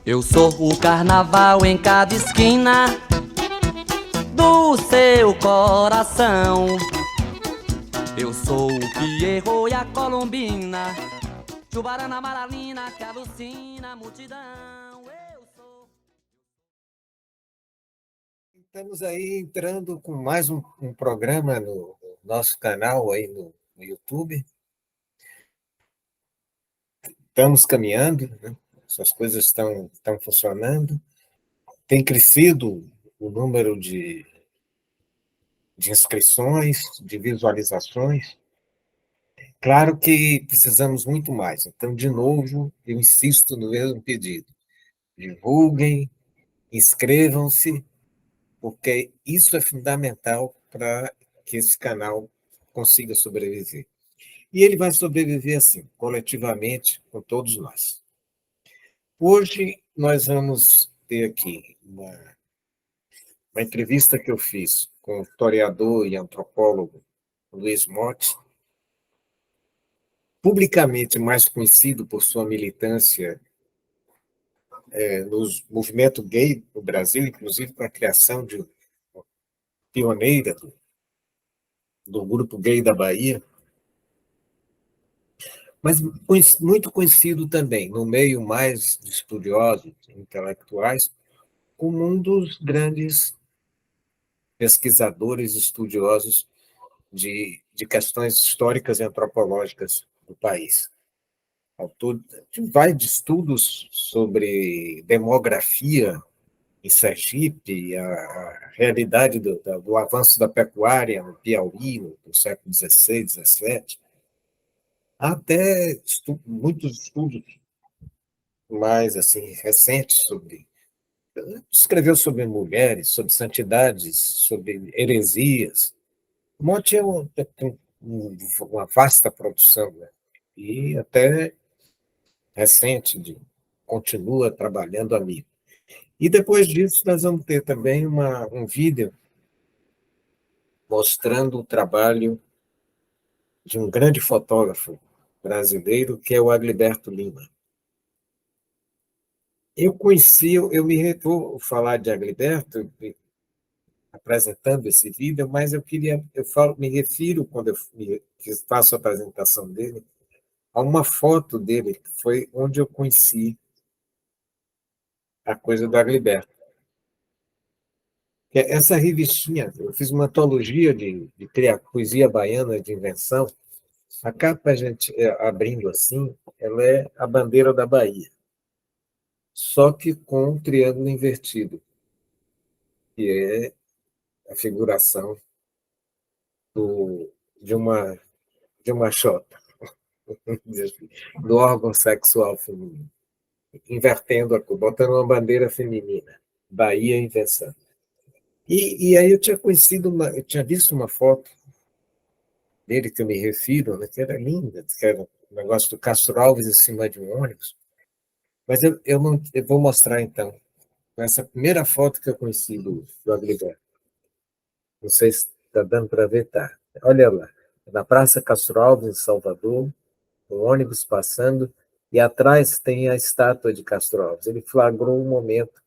Eu sou o carnaval em cada esquina do seu coração. Eu sou o Pierrot e a Colombina, Chubarana Maralina que alucina a multidão. Eu sou... Estamos aí entrando com mais um programa no nosso canal aí no YouTube. Estamos caminhando, né? Essas coisas estão funcionando. Tem crescido o número de inscrições, de visualizações. Claro que precisamos muito mais. Então, de novo, eu insisto no mesmo pedido. Divulguem, inscrevam-se, porque isso é fundamental para que esse canal consiga sobreviver. E ele vai sobreviver assim, coletivamente, com todos nós. Hoje, nós vamos ter aqui uma entrevista que eu fiz com o historiador e antropólogo Luiz Motti, publicamente mais conhecido por sua militância no movimento gay no Brasil, inclusive com a criação de pioneira do grupo gay da Bahia, mas muito conhecido também no meio mais de estudiosos, intelectuais, como um dos grandes pesquisadores estudiosos de questões históricas e antropológicas do país. Autor de vários estudos sobre demografia em Sergipe, a realidade do avanço da pecuária no Piauí, no século XVI, XVII, até muitos estudos mais assim recentes sobre escreveu sobre mulheres, sobre santidades, sobre heresias. O Monte tem uma vasta produção, né? E até recente, continua trabalhando amigo. E depois disso, nós vamos ter também um vídeo mostrando o trabalho de um grande fotógrafo brasileiro, que é o Agliberto Lima. Vou falar de Agliberto, apresentando esse vídeo, mas me refiro, quando faço a apresentação dele, a uma foto dele, que foi onde eu conheci a coisa do Agliberto. Essa revistinha, eu fiz uma antologia de criar poesia baiana de invenção. A capa, a gente abrindo assim, ela é a bandeira da Bahia, só que com um triângulo invertido, que é a figuração do, de uma de uma xota, do órgão sexual feminino, invertendo a cor, botando uma bandeira feminina, Bahia invenção. E aí eu tinha visto uma foto dele que eu me refiro, né, que era linda, que era um negócio do Castro Alves em cima de um ônibus. Mas eu vou mostrar então essa primeira foto que eu conheci do Agliberto. Não sei se está dando para ver, tá? Olha lá, na Praça Castro Alves, em Salvador, um ônibus passando, e atrás tem a estátua de Castro Alves. Ele flagrou um momento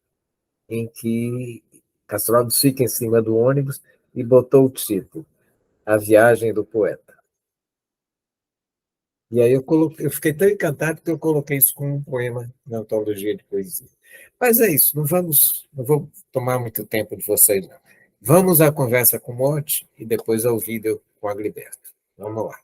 em que Castro Alves fica em cima do ônibus e botou o título, A Viagem do Poeta. E aí eu fiquei tão encantado que eu coloquei isso como um poema na antologia de poesia. Mas é isso, não vou tomar muito tempo de vocês, não. Vamos à conversa com o Mote e depois ao vídeo com o Agliberto. Vamos lá.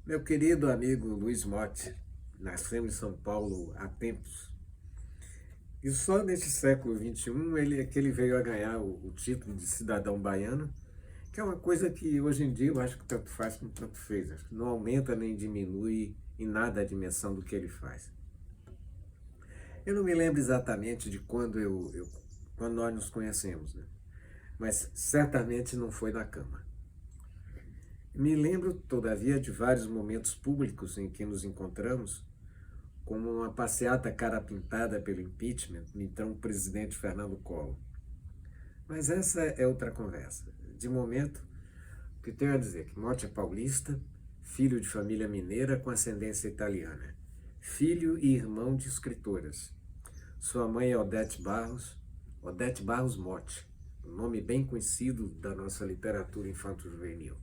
Meu querido amigo Luiz Mote, nasceu em São Paulo há tempos. E só neste século XXI que ele veio a ganhar o título de cidadão baiano, que é uma coisa que hoje em dia eu acho que tanto faz como tanto fez. Acho que não aumenta nem diminui em nada a dimensão do que ele faz. Eu não me lembro exatamente de quando nós nos conhecemos, né? Mas certamente não foi na cama. Me lembro, todavia, de vários momentos públicos em que nos encontramos, como uma passeata cara pintada pelo impeachment do então presidente Fernando Collor. Mas essa é outra conversa. De momento, o que tenho a dizer é que Motti é paulista, filho de família mineira com ascendência italiana, filho e irmão de escritoras. Sua mãe é Odete Barros Motti, um nome bem conhecido da nossa literatura infanto-juvenil.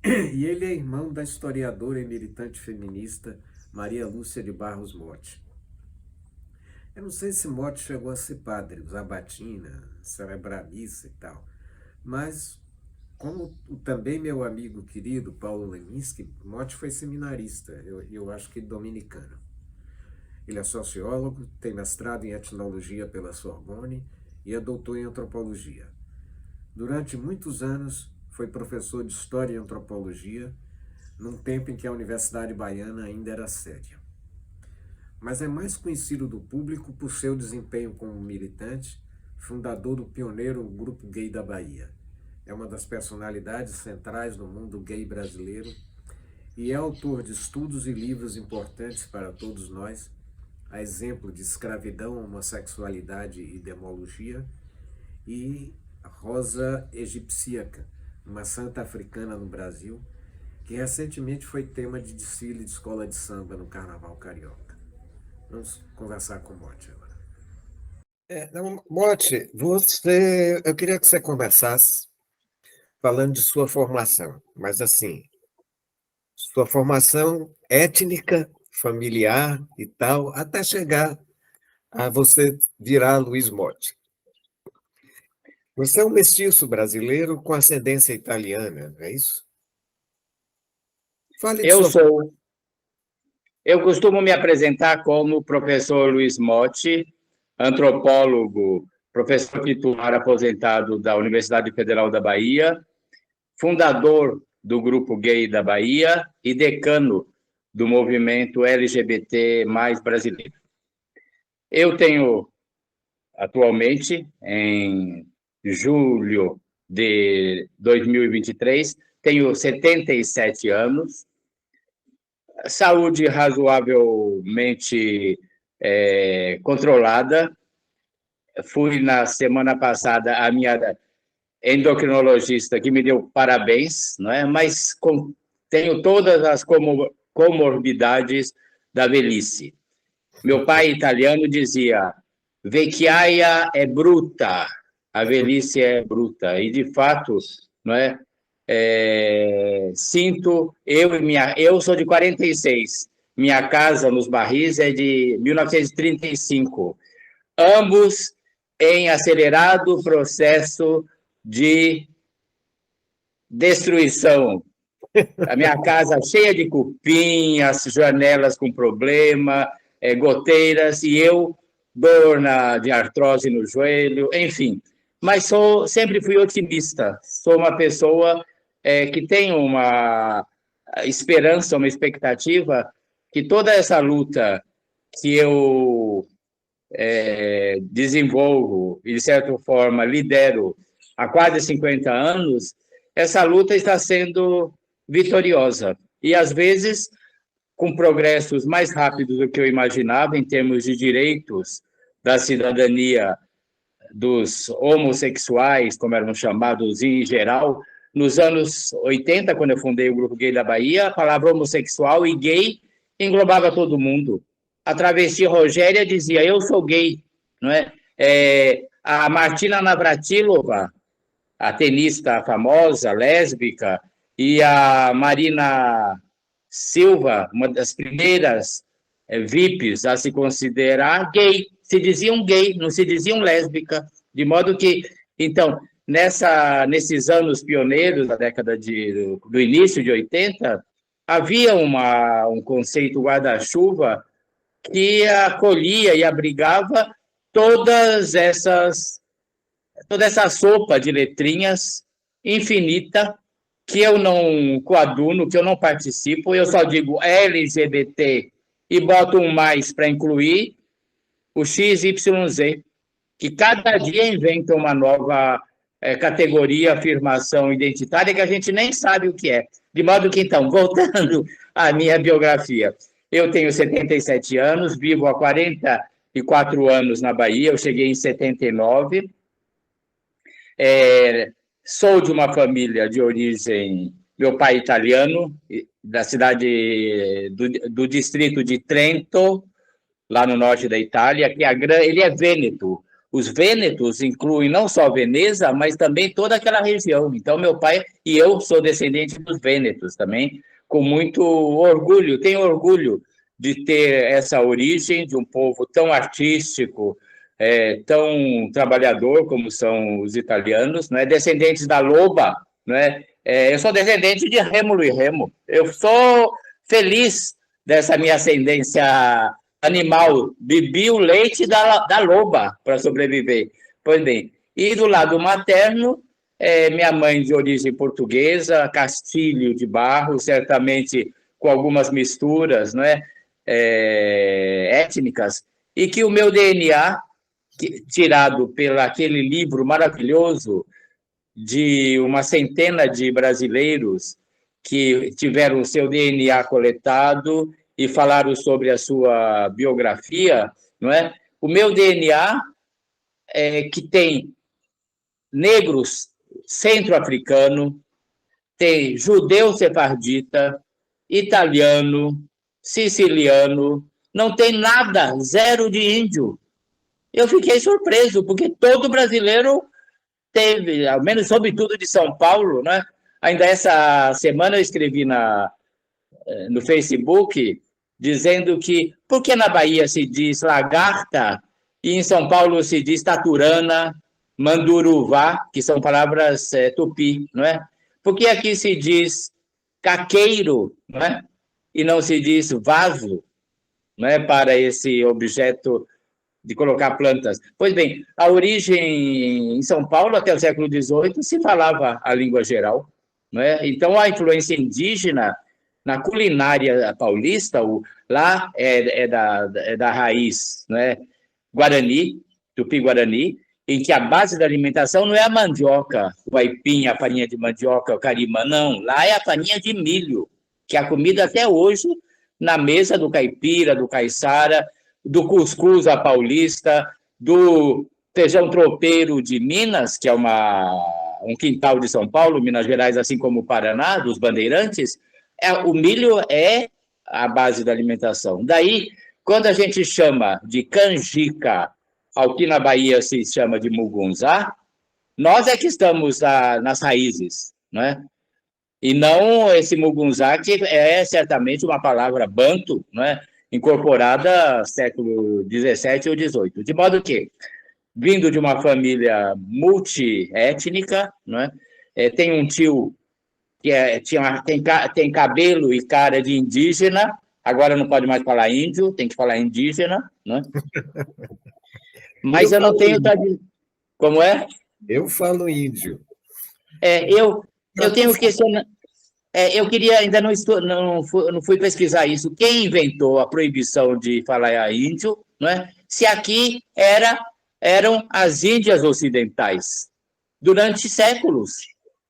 E ele é irmão da historiadora e militante feminista Maria Lúcia de Barros Motti. Eu não sei se Motti chegou a ser padre, usar batina, celebrar missa e tal, mas, como também meu amigo querido Paulo Leminski, Motti foi seminarista, eu acho que dominicano. Ele é sociólogo, tem mestrado em etnologia pela Sorbonne e é doutor em antropologia. Durante muitos anos, foi professor de História e Antropologia, num tempo em que a Universidade Baiana ainda era séria. Mas é mais conhecido do público por seu desempenho como militante, fundador do pioneiro Grupo Gay da Bahia. É uma das personalidades centrais do mundo gay brasileiro e é autor de estudos e livros importantes para todos nós, a exemplo de Escravidão, Homossexualidade e Demologia, e Rosa Egipsíaca, uma santa africana no Brasil, que recentemente foi tema de desfile de escola de samba no Carnaval Carioca. Vamos conversar com o Motti agora. Motti, eu queria que você conversasse falando de sua formação, mas assim, sua formação étnica, familiar e tal, até chegar a você virar Luiz Motti. Você é um mestiço brasileiro com ascendência italiana, não é isso? Fale de Eu sua... sou. Eu costumo me apresentar como professor Luiz Motti, antropólogo, professor titular aposentado da Universidade Federal da Bahia, fundador do Grupo Gay da Bahia e decano do movimento LGBT mais brasileiro. Eu tenho, atualmente, em julho de 2023, tenho 77 anos, saúde razoavelmente controlada. Fui na semana passada a minha endocrinologista que me deu parabéns, não é? Mas tenho todas as comorbidades da velhice. Meu pai italiano dizia: vecchiaia é bruta, a velhice é bruta. E de fato, não é? Sinto, eu sou de 46, minha casa nos Barris é de 1935, ambos em acelerado processo de destruição. A minha casa cheia de cupim, as janelas com problema, goteiras, e eu, dor de artrose no joelho, enfim. Mas sempre fui otimista, sou uma pessoa que tem uma esperança, uma expectativa que toda essa luta que eu desenvolvo e, de certa forma, lidero há quase 50 anos, essa luta está sendo vitoriosa. E, às vezes, com progressos mais rápidos do que eu imaginava em termos de direitos da cidadania dos homossexuais, como eram chamados em geral. Nos anos 80, quando eu fundei o Grupo Gay da Bahia, a palavra homossexual e gay englobava todo mundo. A travesti Rogéria dizia: eu sou gay, não é? A Martina Navratilova, a tenista famosa, lésbica, e a Marina Silva, uma das primeiras VIPs a se considerar gay, se diziam gay, não se diziam lésbica, de modo que, então, nesses anos pioneiros da década do início de 80, havia um conceito guarda-chuva que acolhia e abrigava toda essa sopa de letrinhas infinita que eu não coaduno, que eu não participo, eu só digo LGBT e boto um mais para incluir o XYZ, que cada dia inventa uma nova categoria, afirmação identitária que a gente nem sabe o que é. De modo que, então, voltando à minha biografia, eu tenho 77 anos, vivo há 44 anos na Bahia, eu cheguei em 79, Sou de uma família de origem, meu pai italiano, da cidade do distrito de Trento, lá no norte da Itália, ele é vêneto. Os vênetos incluem não só Veneza, mas também toda aquela região. Então, meu pai e eu sou descendente dos vênetos também, com muito orgulho. Tenho orgulho de ter essa origem de um povo tão artístico, tão trabalhador como são os italianos, né? Descendentes da loba, né? Eu sou descendente de Rêmulo e Remo. Eu sou feliz dessa minha ascendência animal, bebi o leite da loba para sobreviver. Pois bem, e do lado materno, minha mãe de origem portuguesa, Castilho de Barro, certamente com algumas misturas, né, étnicas, e que o meu DNA, tirado pelo aquele livro maravilhoso de uma centena de brasileiros que tiveram o seu DNA coletado e falaram sobre a sua biografia, não é? O meu DNA que tem negros centro-africano, tem judeu sefardita, italiano, siciliano, não tem nada, zero de índio. Eu fiquei surpreso, porque todo brasileiro teve, ao menos sobretudo de São Paulo, né? Ainda essa semana eu escrevi no Facebook dizendo que por que na Bahia se diz lagarta e em São Paulo se diz taturana, manduruvá, que são palavras tupi, não é? Por que aqui se diz caqueiro, não é? E não se diz vaso, não é? Para esse objeto de colocar plantas. Pois bem, a origem em São Paulo, até o século XVIII, se falava a língua geral, não é? Então, a influência indígena na culinária paulista, lá é da raiz, não é? Guarani, tupi-guarani, em que a base da alimentação não é a mandioca, o aipim, a farinha de mandioca, o carimã, não. Lá é a farinha de milho, que é a comida até hoje na mesa do caipira, do caiçara, do cuscuz à paulista, do feijão tropeiro de Minas, que é um quintal de São Paulo, Minas Gerais, assim como o Paraná, dos bandeirantes. O milho é a base da alimentação. Daí, quando a gente chama de canjica, ao que na Bahia se chama de mugunzá, nós é que estamos nas raízes, não é? E não esse mugunzá, que é certamente uma palavra banto, não é? Incorporada século XVII ou XVIII. De modo que, vindo de uma família multiétnica, não é? Tem um tio que tem cabelo e cara de indígena, agora não pode mais falar índio, tem que falar indígena, né? Mas eu não tenho... Como é? Eu falo índio. Eu tenho questionamento. Eu queria, ainda não fui pesquisar isso, quem inventou a proibição de falar índio, não é? Se aqui eram as Índias Ocidentais, durante séculos.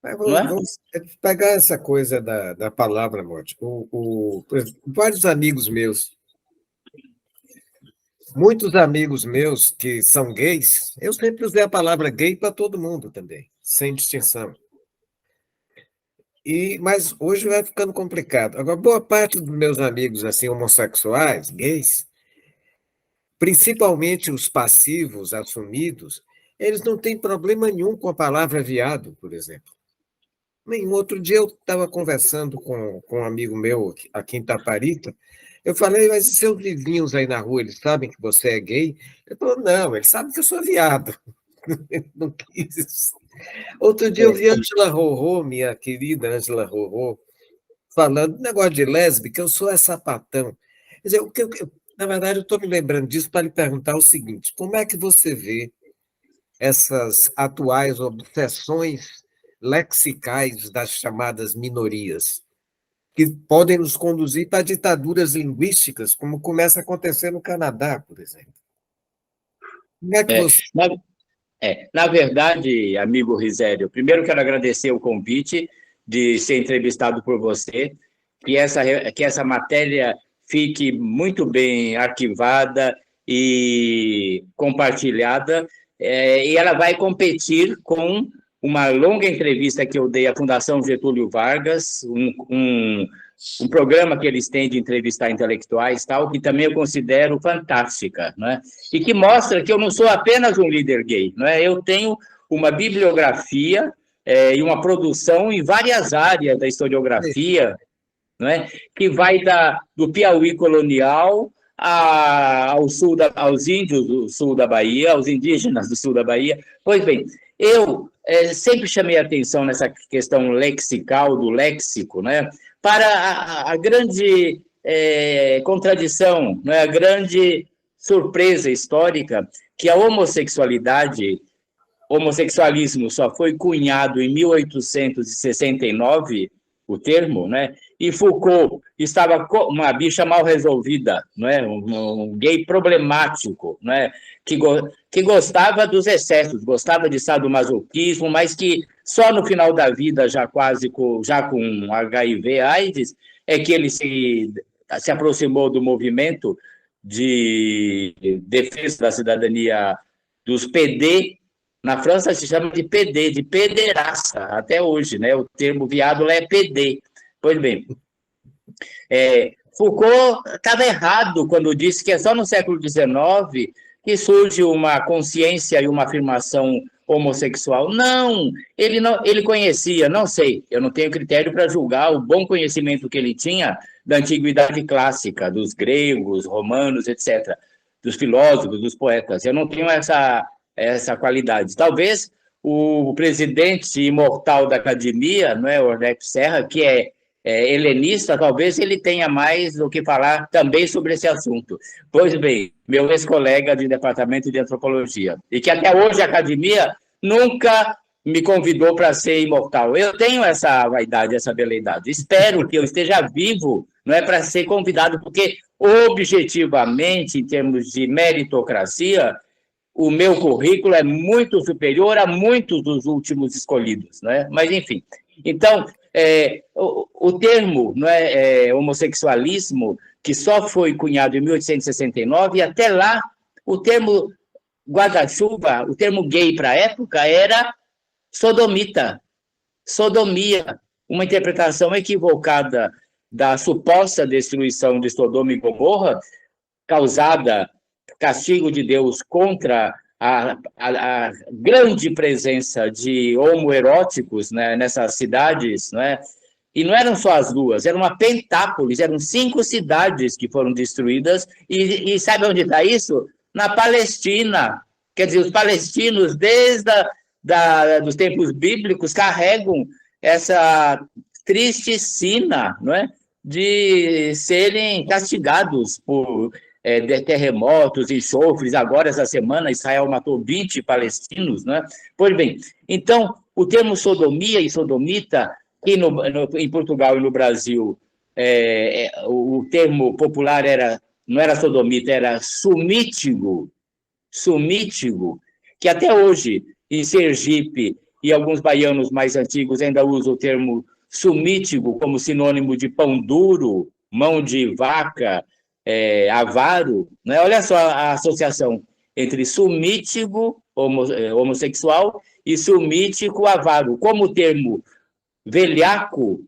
Vamos pegar essa coisa da palavra, Morte. Vários amigos meus, muitos amigos meus que são gays, eu sempre usei a palavra gay para todo mundo também, sem distinção. Mas hoje vai ficando complicado. Agora, boa parte dos meus amigos assim, homossexuais, gays, principalmente os passivos, assumidos, eles não têm problema nenhum com a palavra viado, por exemplo. Nenhum. Outro dia eu estava conversando com um amigo meu aqui em Taparica, eu falei, mas e seus vizinhos aí na rua, eles sabem que você é gay? Ele falou, não, eles sabem que eu sou viado. Não quis. Outro dia eu vi a Ângela Rorô, minha querida Ângela Rorô, falando negócio de lésbica, eu sou sapatão. Quer dizer, na verdade, eu estou me lembrando disso para lhe perguntar o seguinte, como é que você vê essas atuais obsessões lexicais das chamadas minorias, que podem nos conduzir para ditaduras linguísticas, como começa a acontecer no Canadá, por exemplo? Como é que você... Na verdade, amigo Risério, primeiro quero agradecer o convite de ser entrevistado por você, que essa matéria fique muito bem arquivada e compartilhada, E ela vai competir com uma longa entrevista que eu dei à Fundação Getúlio Vargas, um programa que eles têm de entrevistar intelectuais, tal, que também eu considero fantástica, né? E que mostra que eu não sou apenas um líder gay, né? Eu tenho uma bibliografia e uma produção em várias áreas da historiografia, né? Que vai do Piauí colonial aos índios do sul da Bahia, aos indígenas do sul da Bahia. Pois bem, eu sempre chamei a atenção nessa questão lexical, do léxico, né? Para a grande contradição, né? A grande surpresa histórica que a homossexualismo só foi cunhado em 1869, o termo, né? E Foucault estava uma bicha mal resolvida, né? Um gay problemático, né? Que gostava dos excessos, gostava de sadomasoquismo, mas que só no final da vida, já com HIV/AIDS, é que ele se aproximou do movimento de defesa da cidadania dos PD. Na França se chama de PD, de pederasta, até hoje, né? O termo viado lá é PD. Pois bem, Foucault estava errado quando disse que é só no século XIX que surge uma consciência e uma afirmação homossexual. Não, ele conhecia, não sei, eu não tenho critério para julgar o bom conhecimento que ele tinha da antiguidade clássica, dos gregos, romanos, etc., dos filósofos, dos poetas. Eu não tenho essa qualidade. Talvez o presidente imortal da academia, não é, o Ornex Serra, que é helenista, talvez ele tenha mais o que falar também sobre esse assunto. Pois bem, meu ex-colega de departamento de antropologia, e que até hoje a academia nunca me convidou para ser imortal. Eu tenho essa vaidade, essa beleidade. Espero que eu esteja vivo, não é, para ser convidado, porque objetivamente, em termos de meritocracia, o meu currículo é muito superior a muitos dos últimos escolhidos, né? Mas, enfim. Então, o termo, não é, homossexualismo, que só foi cunhado em 1869, e até lá, o termo guarda-chuva, o termo gay para a época era sodomita, sodomia, uma interpretação equivocada da suposta destruição de Sodoma e Gomorra, causada castigo de Deus contra a grande presença de homoeróticos, né, nessas cidades, né? E não eram só as duas, era uma pentápolis, eram 5 cidades que foram destruídas, e sabe onde está isso? Na Palestina. Quer dizer, os palestinos, desde dos tempos bíblicos, carregam essa triste sina, não é? De serem castigados por de terremotos, enxofres. Agora, essa semana, Israel matou 20 palestinos, né? Pois bem, então, o termo sodomia e sodomita, que em Portugal e no Brasil, o termo popular não era sodomita, era sumítigo, que até hoje, em Sergipe e alguns baianos mais antigos ainda usam o termo sumítigo como sinônimo de pão duro, mão de vaca, avaro, né? Olha só a associação entre sumítico, homossexual, e sumítico, avaro. Como o termo velhaco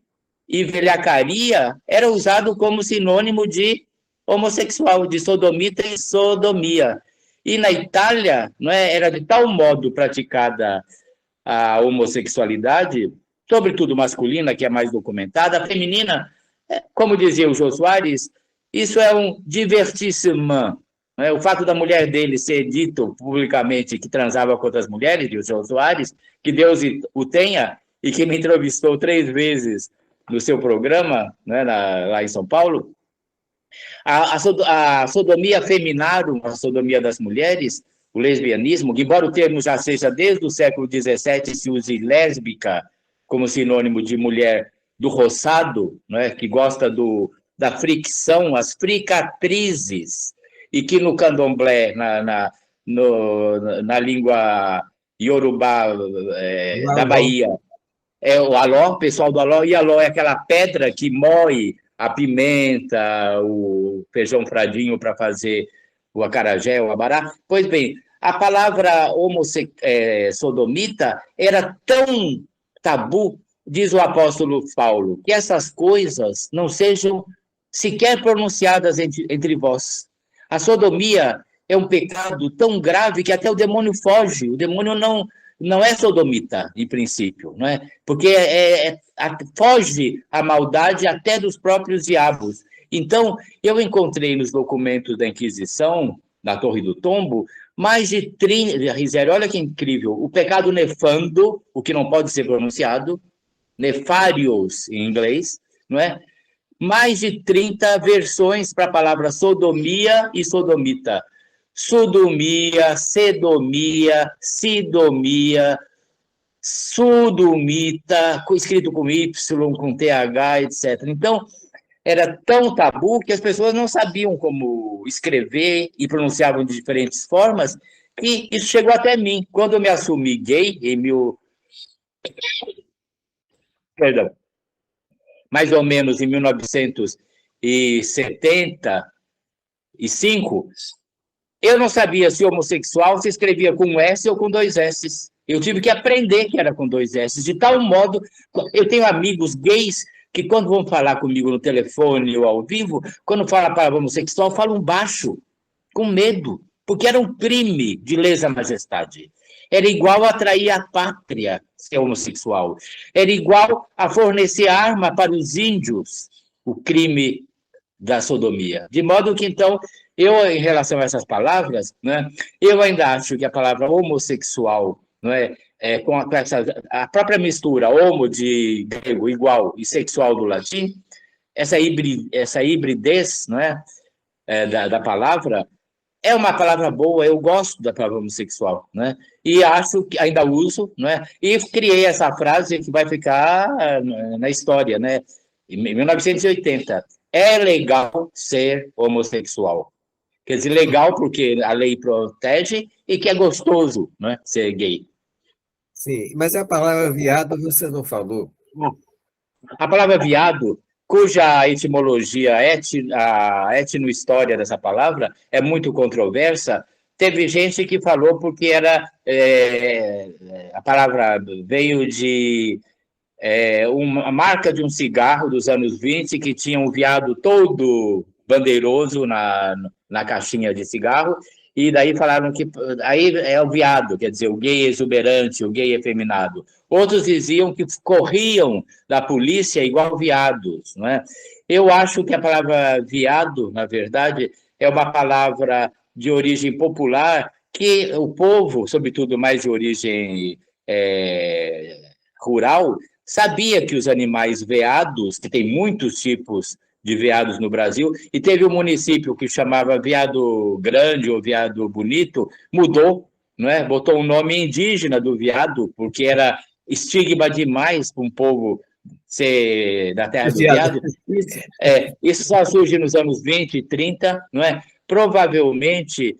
e velhacaria era usado como sinônimo de homossexual, de sodomita e sodomia. E na Itália, não é, era de tal modo praticada a homossexualidade, sobretudo masculina, que é mais documentada, a feminina, como dizia o Jô Soares, isso é um divertissement. Né? O fato da mulher dele ser dito publicamente que transava com outras mulheres, de Jô Soares, que Deus o tenha, e que me entrevistou 3 vezes no seu programa, né, lá em São Paulo, a sodomia feminarum, a sodomia das mulheres, o lesbianismo, que embora o termo já seja desde o século XVII, se use lésbica como sinônimo de mulher do roçado, né, que gosta da fricção, as fricatrizes, e que no candomblé, na língua iorubá da Bahia, é o aló, o pessoal do aló, e aló é aquela pedra que moe a pimenta, o feijão fradinho para fazer o acarajé, o abará. Pois bem, a palavra sodomita era tão tabu, diz o apóstolo Paulo, que essas coisas não sejam sequer pronunciadas entre vós. A sodomia é um pecado tão grave que até o demônio foge. O demônio não é sodomita, em princípio, não é? Porque foge a maldade até dos próprios diabos. Então, eu encontrei nos documentos da Inquisição, na Torre do Tombo, mais de 30... Rizério, olha que incrível. O pecado nefando, o que não pode ser pronunciado, nefarious em inglês, não é? Mais de 30 versões para a palavra sodomia e sodomita. Sodomia, sedomia, sidomia, sodomita, escrito com Y, com TH, etc. Então, era tão tabu que as pessoas não sabiam como escrever e pronunciavam de diferentes formas, que isso chegou até mim. Quando eu me assumi gay, mais ou menos em 1975, eu não sabia se homossexual se escrevia com um S ou com 2 S. Eu tive que aprender que era com 2 S, de tal modo... Eu tenho amigos gays que, quando vão falar comigo no telefone ou ao vivo, quando falam a palavra homossexual, falam baixo, com medo, porque era um crime de lesa majestade. Era igual a trair a pátria, ser homossexual. Era igual a fornecer arma para os índios, o crime da sodomia. De modo que, então, eu, em relação a essas palavras, né, eu ainda acho que a palavra homossexual, não é, com a própria mistura homo de grego igual e sexual do latim, essa hibridez, não é, da palavra, é uma palavra boa. Eu gosto da palavra homossexual, né? E acho que ainda uso, né? E criei essa frase que vai ficar na história, né? Em 1980, é legal ser homossexual. Quer dizer, legal porque a lei protege e que é gostoso, né? Ser gay. Sim, mas a palavra viado você não falou. A palavra viado, cuja etimologia, a etnohistória dessa palavra é muito controversa, teve gente que falou porque a palavra veio de uma marca de um cigarro dos anos 20 que tinha um viado todo bandeiroso na caixinha de cigarro, e daí falaram que aí é o viado, quer dizer, o gay exuberante, o gay efeminado. Outros diziam que corriam da polícia igual viados, não é? Eu acho que a palavra viado, na verdade, é uma palavra de origem popular que o povo, sobretudo mais de origem rural, sabia que os animais veados, que tem muitos tipos de veados no Brasil, e teve um município que chamava Veado Grande ou Veado Bonito, mudou, não é? Botou um nome indígena do veado, porque era estigma demais para um povo ser da terra do veado. Isso só surge nos anos 20 e 30, não é? Provavelmente,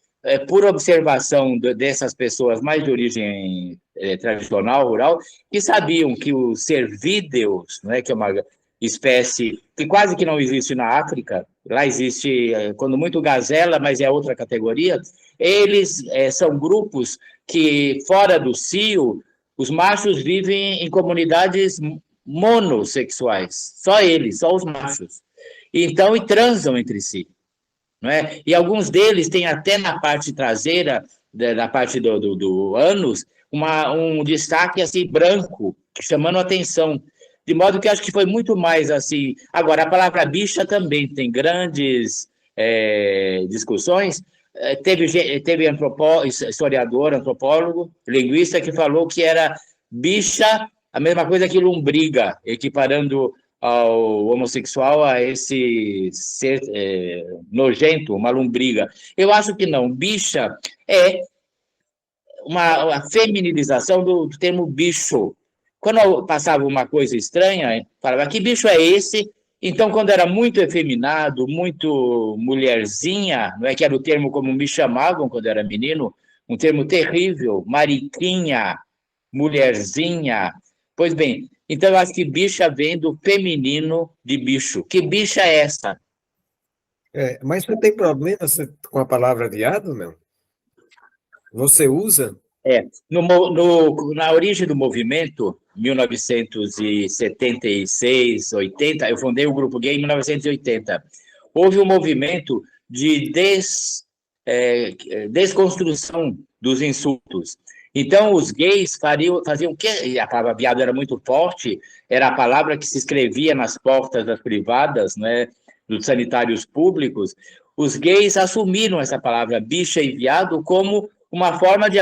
por observação dessas pessoas mais de origem tradicional, rural, que sabiam que os cervídeos, não é? Que é uma espécie que quase que não existe na África, lá existe, quando muito, gazela, mas é outra categoria. Eles são grupos que, fora do cio, os machos vivem em comunidades monossexuais, só eles, só os machos. Então, e transam entre si, não é? E alguns deles têm até na parte traseira, na parte do ânus, um destaque assim branco, chamando a atenção. De modo que acho que foi muito mais assim. Agora, a palavra bicha também tem grandes discussões. Teve historiador, antropólogo, linguista, que falou que era bicha a mesma coisa que lombriga, equiparando ao homossexual a esse ser nojento, uma lombriga. Eu acho que não. Bicha é uma feminilização do termo bicho. Quando eu passava uma coisa estranha, falava, que bicho é esse? Então, quando era muito efeminado, muito mulherzinha, não é que era o termo como me chamavam quando eu era menino, um termo terrível, mariquinha, mulherzinha. Pois bem, então eu acho que bicha vem do feminino de bicho. Que bicha é essa? Mas você tem problema com a palavra viado, não? Você usa? Na origem do movimento, 1976, 80, eu fundei o Grupo Gay em 1980. Houve um movimento de desconstrução dos insultos. Então, os gays faziam o quê? A palavra viado era muito forte, era a palavra que se escrevia nas portas das privadas, né, dos sanitários públicos. Os gays assumiram essa palavra bicha e viado como uma forma de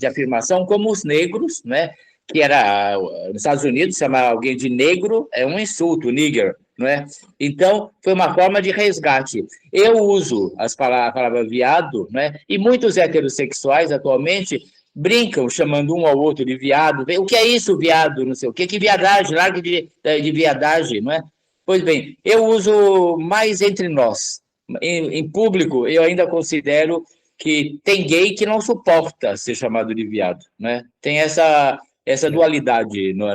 afirmação, como os negros, né? Que era, nos Estados Unidos, chamar alguém de negro é um insulto, nigger, não é? Então, foi uma forma de resgate. Eu uso a palavra viado, né? E muitos heterossexuais, atualmente, brincam, chamando um ao outro de viado. O que é isso, viado? Não sei o quê. Que viadagem, larga de viadagem, não é? Pois bem, eu uso mais entre nós. Em público, eu ainda considero que tem gay que não suporta ser chamado de viado, né? Tem essa dualidade no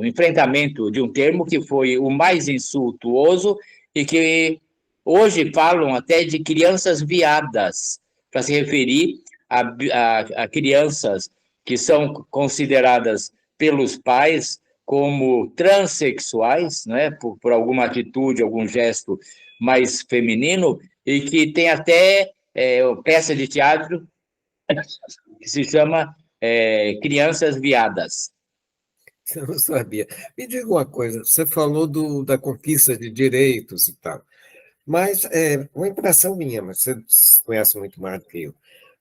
enfrentamento de um termo que foi o mais insultuoso e que hoje falam até de crianças viadas, para se referir a crianças que são consideradas pelos pais como transexuais, né, por alguma atitude, algum gesto mais feminino, e que tem até peça de teatro que se chama Crianças Viadas. Eu não sabia. Me diga uma coisa, você falou da conquista de direitos e tal, mas uma impressão minha, mas você conhece muito mais do que eu,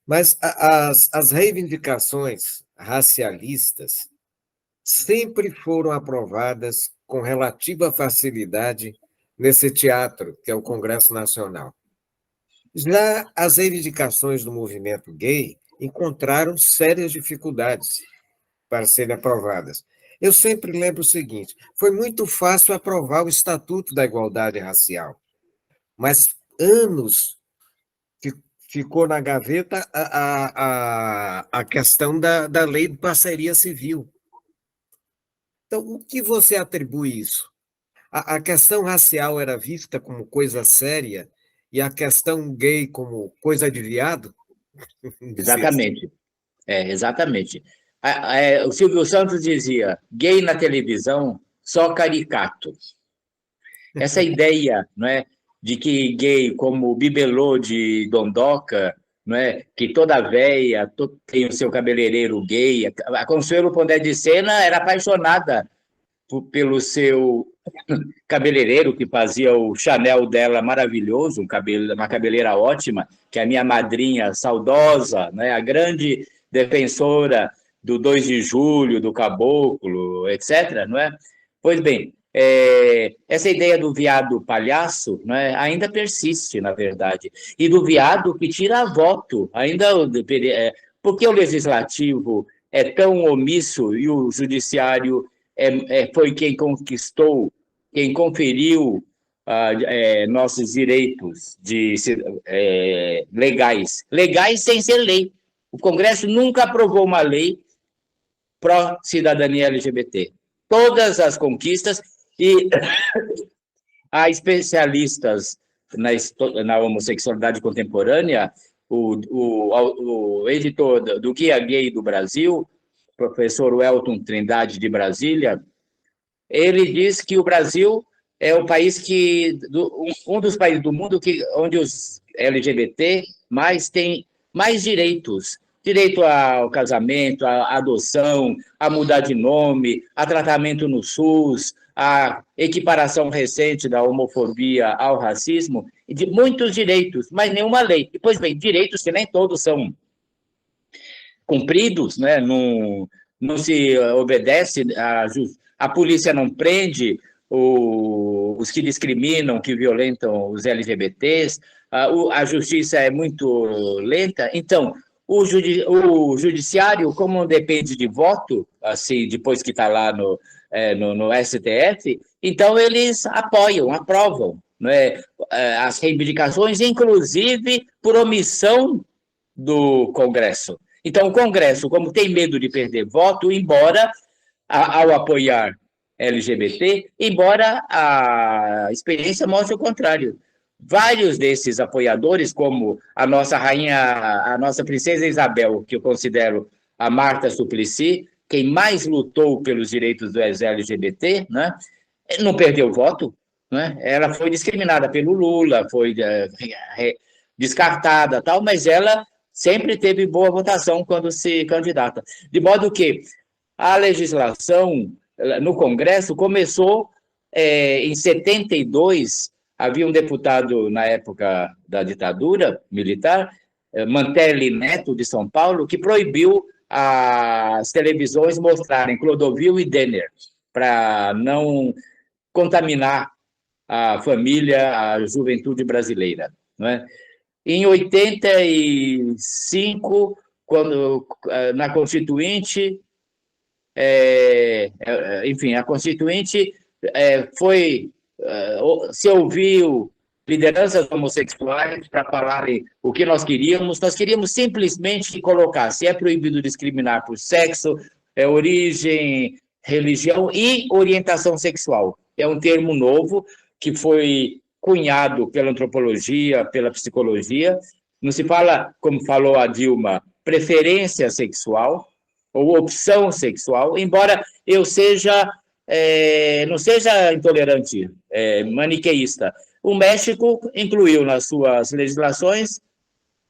mas as reivindicações racialistas sempre foram aprovadas com relativa facilidade nesse teatro, que é o Congresso Nacional. Já as reivindicações do movimento gay encontraram sérias dificuldades para serem aprovadas. Eu sempre lembro o seguinte: foi muito fácil aprovar o Estatuto da Igualdade Racial, mas anos ficou na gaveta a questão da lei de parceria civil. Então, o que você atribui isso? A questão racial era vista como coisa séria e a questão gay como coisa de viado? Exatamente. Exatamente. O Silvio Santos dizia: gay na televisão, só caricato. Essa ideia, não é, de que gay, como o Bibelô de Dondoca, não é, que toda véia tem o seu cabeleireiro gay. A Consuelo Pondé de Sena era apaixonada pelo seu cabeleireiro, que fazia o Chanel dela maravilhoso, uma cabeleira ótima, que a minha madrinha saudosa, né, a grande defensora do 2 de julho, do caboclo, etc., não é? Pois bem, essa ideia do viado palhaço, não é, ainda persiste, na verdade, e do viado que tira voto, ainda, porque o legislativo é tão omisso e o judiciário foi quem conquistou, quem conferiu nossos direitos legais sem ser lei. O Congresso nunca aprovou uma lei pró-cidadania LGBT. Todas as conquistas, e há especialistas na homossexualidade contemporânea, o editor do Guia Gay do Brasil, professor Welton Trindade de Brasília, ele diz que o Brasil é o país um dos países do mundo onde os LGBT têm mais direitos. Direito ao casamento, à adoção, a mudar de nome, a tratamento no SUS, a equiparação recente da homofobia ao racismo, de muitos direitos, mas nenhuma lei. E, pois bem, direitos que nem todos são cumpridos, né? Não se obedece, a polícia não prende os que discriminam, que violentam os LGBTs, a justiça é muito lenta. Então, o judiciário, como não depende de voto, assim, depois que está lá no STF, então eles aprovam, né, as reivindicações, inclusive por omissão do Congresso. Então, o Congresso, como tem medo de perder voto, embora, ao apoiar LGBT, embora a experiência mostre o contrário. vários desses apoiadores, como a nossa rainha, a nossa princesa Isabel, que eu considero a Marta Suplicy, quem mais lutou pelos direitos do LGBT, né? Não perdeu voto, né? Ela foi discriminada pelo Lula, foi descartada, tal, mas ela sempre teve boa votação quando se candidata. De modo que a legislação no Congresso começou em 72. Havia um deputado na época da ditadura militar, Mantelli Neto, de São Paulo, que proibiu as televisões mostrarem Clodovil e Denner, para não contaminar a família, a juventude brasileira. Não é? Em 85, quando, na Constituinte, enfim, a Constituinte se ouviu lideranças homossexuais para falarem o que nós queríamos simplesmente que colocasse, é proibido discriminar por sexo, origem, religião e orientação sexual. É um termo novo que foi cunhado pela antropologia, pela psicologia. Não se fala, como falou a Dilma, preferência sexual ou opção sexual, embora eu não seja intolerante, maniqueísta. O México incluiu nas suas legislações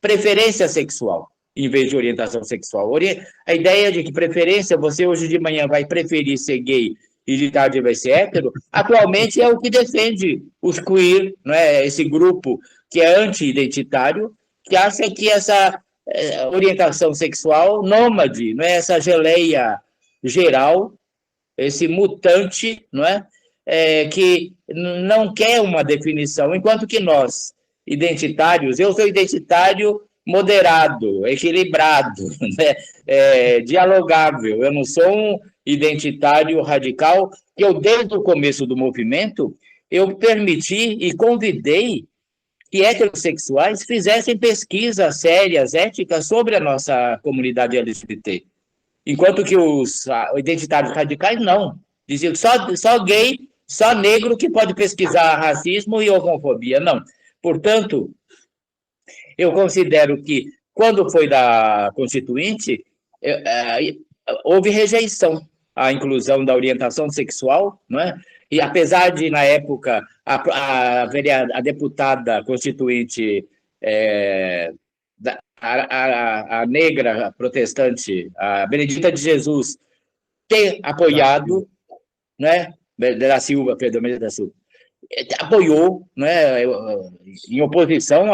preferência sexual, em vez de orientação sexual. A ideia de que preferência, você hoje de manhã vai preferir ser gay e de tarde vai ser hétero, atualmente é o que defende os queer, não é? Esse grupo que é anti-identitário, que acha que essa orientação sexual nômade, não é? Essa geleia geral, esse mutante, não é? Que não quer uma definição, enquanto que nós, identitários, eu sou identitário moderado, equilibrado, né? Dialogável, eu não sou um identitário radical, que eu, desde o começo do movimento, eu permiti e convidei que heterossexuais fizessem pesquisas sérias, éticas, sobre a nossa comunidade LGBT. Enquanto que os identitários radicais não. Diziam que só gay, só negro que pode pesquisar racismo e homofobia. Não. Portanto, eu considero que, quando foi da Constituinte, houve rejeição à inclusão da orientação sexual, não é? E apesar de, na época, a deputada constituinte, a negra protestante, a Benedita de Jesus, ter apoiado, né? Da Silva, perdão, Benedita da Silva, apoiou, né, em oposição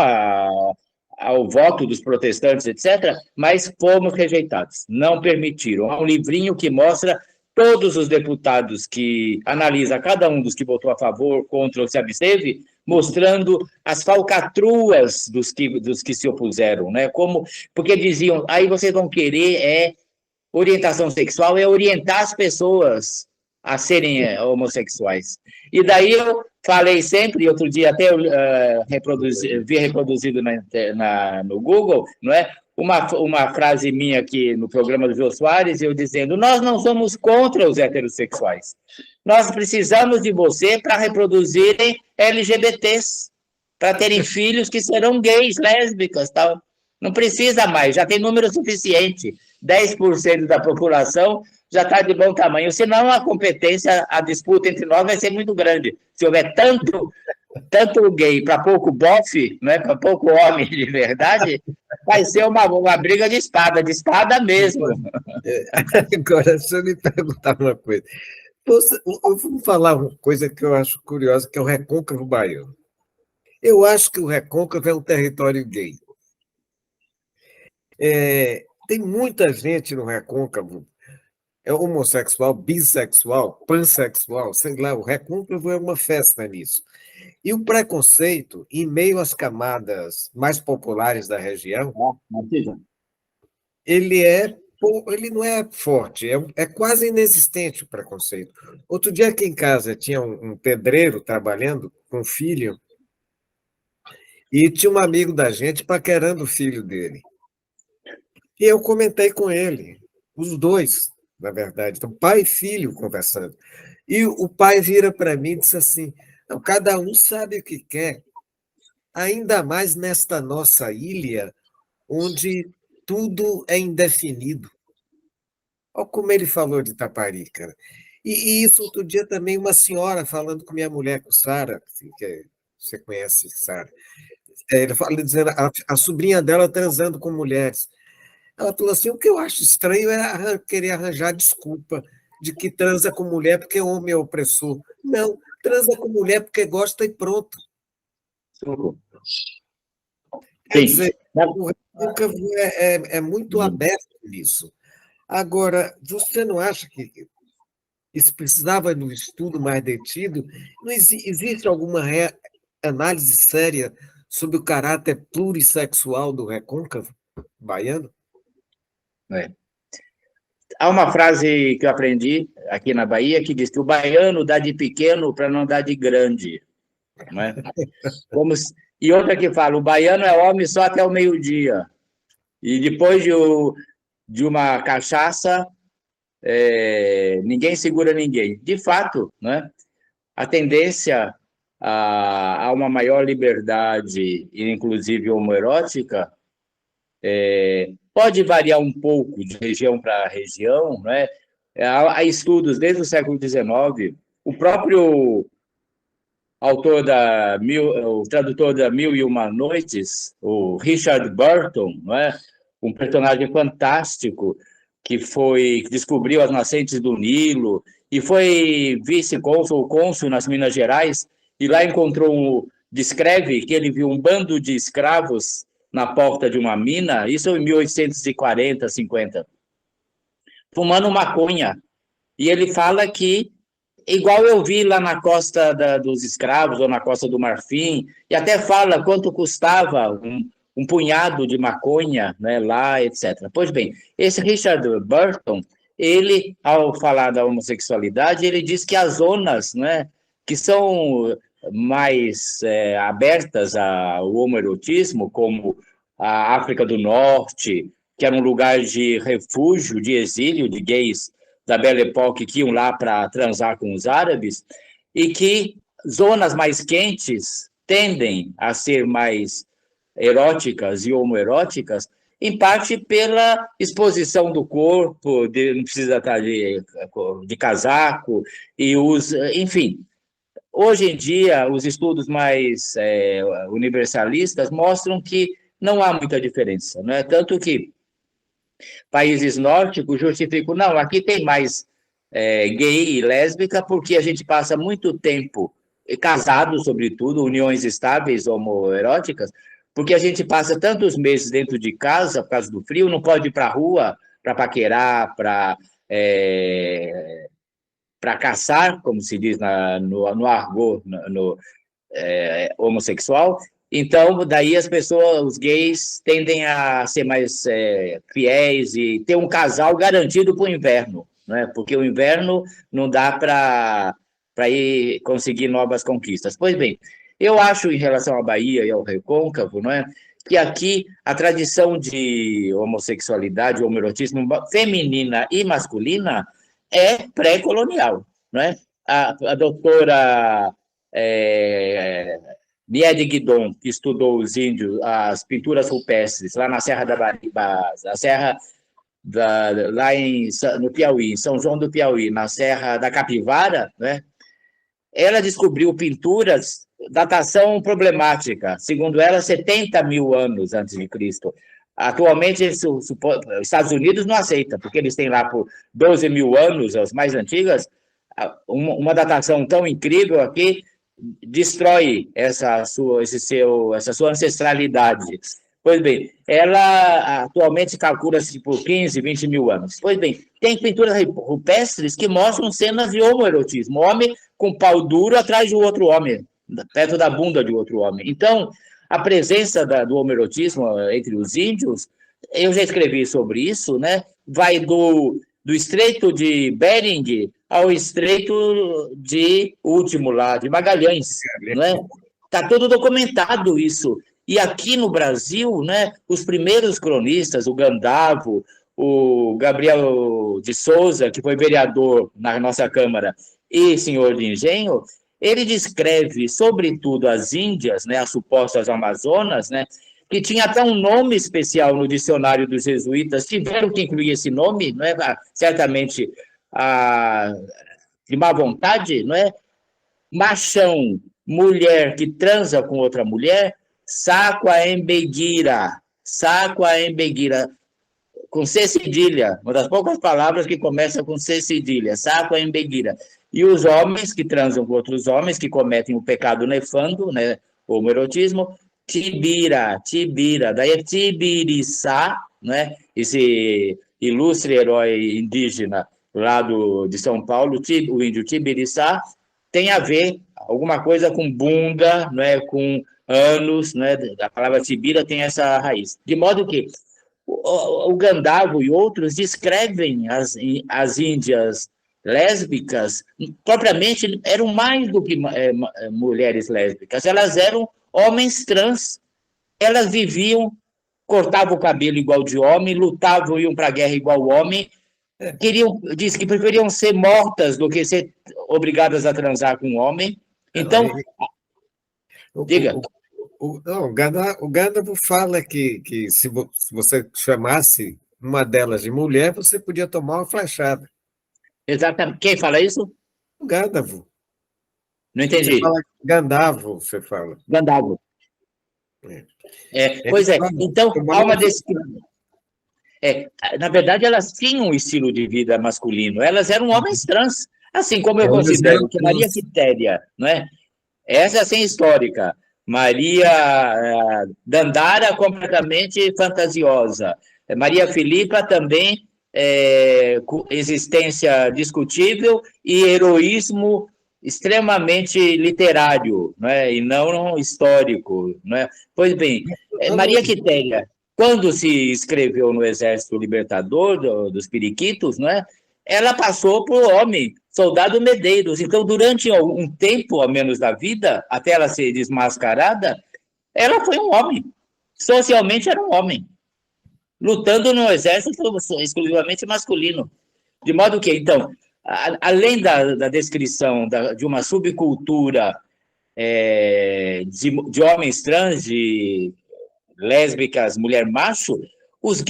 ao voto dos protestantes, etc., mas fomos rejeitados, não permitiram. Há um livrinho que mostra todos os deputados, que analisa cada um dos que votou a favor, contra ou se absteve, mostrando as falcatruas dos que se opuseram, né? Porque diziam, aí vocês vão querer orientação sexual, orientar as pessoas a serem homossexuais. E daí eu falei sempre, outro dia até vi reproduzido no Google, não é? Uma frase minha aqui no programa do Jô Soares, eu dizendo, nós não somos contra os heterossexuais. Nós precisamos de você para reproduzirem LGBTs, para terem filhos que serão gays, lésbicas, tal. Não precisa mais, já tem número suficiente. 10% da população já está de bom tamanho. Senão a competência, a disputa entre nós vai ser muito grande. Se houver tanto gay para pouco bofe, não é, para pouco homem de verdade, vai ser uma briga de espada mesmo. Agora, deixa eu lhe perguntar uma coisa. Eu vou falar uma coisa que eu acho curiosa, que é o Recôncavo Baiano. Eu acho que o Recôncavo é um território gay. Tem muita gente no Recôncavo, homossexual, bissexual, pansexual, sei lá, o Recôncavo é uma festa nisso. E o preconceito, em meio às camadas mais populares da região, ele não é forte, é quase inexistente o preconceito. Outro dia aqui em casa tinha um pedreiro trabalhando com um filho, e tinha um amigo da gente paquerando o filho dele. E eu comentei com ele, os dois, na verdade, então, pai e filho conversando. E o pai vira para mim e disse assim, não, cada um sabe o que quer. ainda mais nesta nossa ilha, onde tudo é indefinido. Olha como ele falou de Taparica. E isso outro dia também, uma senhora falando com minha mulher, com Sara, você conhece Sara. Ele fala, dizendo a sobrinha dela transando com mulheres. Ela falou assim: o que eu acho estranho é querer arranjar desculpa de que transa com mulher porque o homem é opressor. Não, transa com mulher porque gosta e pronto. Quer Sim. dizer, o Recôncavo é muito aberto nisso. Agora, você não acha que isso precisava de um estudo mais detido? Não existe alguma análise séria sobre o caráter plurissexual do Recôncavo baiano? É. Há uma frase que eu aprendi aqui na Bahia que diz que o baiano dá de pequeno para não dar de grande. Não é? E outra que fala, o baiano é homem só até o meio-dia. E depois de uma cachaça, ninguém segura ninguém. De fato, né? A tendência a uma maior liberdade, inclusive homoerótica, pode variar um pouco de região para região, né? Há estudos desde o século XIX, o próprio o tradutor da Mil e Uma Noites, o Richard Burton, não é? Um personagem fantástico que descobriu as nascentes do Nilo e foi vice-cônsul, cônsul nas Minas Gerais, e lá descreve que ele viu um bando de escravos na porta de uma mina, isso em 1840, 50, fumando maconha. E ele fala que, igual eu vi lá na costa dos escravos, ou na costa do Marfim, e até fala quanto custava um punhado de maconha, né, lá, etc. Pois bem, esse Richard Burton, ele, ao falar da homossexualidade, ele diz que as zonas, né, que são mais abertas ao homoerotismo, como a África do Norte, que era um lugar de refúgio, de exílio de gays da Belle Époque que iam lá para transar com os árabes, e que zonas mais quentes tendem a ser mais eróticas e homoeróticas, em parte pela exposição do corpo, não precisa estar de casaco, enfim. Hoje em dia, os estudos mais universalistas mostram que não há muita diferença, não é? Tanto que países nórdicos justificam, não, aqui tem mais gay e lésbica porque a gente passa muito tempo casado, sobretudo, uniões estáveis homoeróticas, porque a gente passa tantos meses dentro de casa por causa do frio, não pode ir para a rua para paquerar, para caçar, como se diz no argot homossexual. Então, daí os gays tendem a ser mais fiéis e ter um casal garantido para o inverno, né? Porque o inverno não dá para ir conseguir novas conquistas. Pois bem, eu acho, em relação à Bahia e ao Recôncavo, não é, que aqui a tradição de homossexualidade, homoerotismo feminina e masculina é pré-colonial, não é? A doutora Miede Guidon, que estudou os índios, as pinturas rupestres, lá na Serra da Bariba, lá no Piauí, em São João do Piauí, na Serra da Capivara, né? Ela descobriu pinturas, datação problemática, segundo ela, 70 mil anos antes de Cristo. Atualmente, os Estados Unidos não aceita, porque eles têm lá por 12 mil anos, as mais antigas, uma datação tão incrível aqui, destrói essa sua ancestralidade. Pois bem, ela atualmente calcula-se por 15, 20 mil anos. Pois bem, tem pinturas rupestres que mostram cenas de homoerotismo. Homem com pau duro atrás de outro homem, perto da bunda de outro homem. Então, a presença do homoerotismo entre os índios, eu já escrevi sobre isso, né? Vai do Estreito de Bering ao Estreito de Último, lá, de Magalhães. Né? Está tudo documentado isso. E aqui no Brasil, né, os primeiros cronistas, o Gandavo, o Gabriel de Souza, que foi vereador na nossa Câmara, e senhor de Engenho, ele descreve, sobretudo, as índias, né, as supostas amazonas, né, que tinha até um nome especial no dicionário dos jesuítas, tiveram que incluir esse nome, não é? Certamente de má vontade, não é? Machão, mulher que transa com outra mulher, saco-a-embeguira, com C cedilha, uma das poucas palavras que começa com C cedilha, saco-a-embeguira. E os homens que transam com outros homens, que cometem o pecado nefando, né, o homoerotismo, tibira, daí é Tibiriçá, né, esse ilustre herói indígena lá de São Paulo, o índio Tibiriçá, tem a ver alguma coisa com bunda, né, com ânus, né, a palavra tibira tem essa raiz. De modo que o Gandalf e outros descrevem as índias lésbicas, propriamente, eram mais do que mulheres lésbicas, elas eram homens trans, elas viviam, cortavam o cabelo igual de homem, lutavam, iam para a guerra igual homem, diz que preferiam ser mortas do que ser obrigadas a transar com um homem. Então, diga. O Gandalf fala que se você chamasse uma delas de mulher, você podia tomar uma flechada. Exatamente. Quem fala isso? O Gandalf. Não entendi. Gandalf, você fala. Gandalf. Pois é. Então, há uma descrição. Na verdade, elas tinham um estilo de vida masculino. Elas eram homens trans, assim como eu considero que Maria Quitéria, não é? Essa é assim histórica. Maria Dandara, completamente fantasiosa. Maria Filipa também, existência discutível e heroísmo extremamente literário, não é? E não histórico. Não é? Pois bem, Maria Quitéria, quando se inscreveu no Exército Libertador dos Periquitos, não é? Ela passou por homem, soldado Medeiros. Então, durante um tempo, ao menos da vida, até ela ser desmascarada, ela foi um homem. Socialmente era um homem, lutando no exército exclusivamente masculino. De modo que, então, além da descrição de uma subcultura de homens trans, de lésbicas, mulher macho, os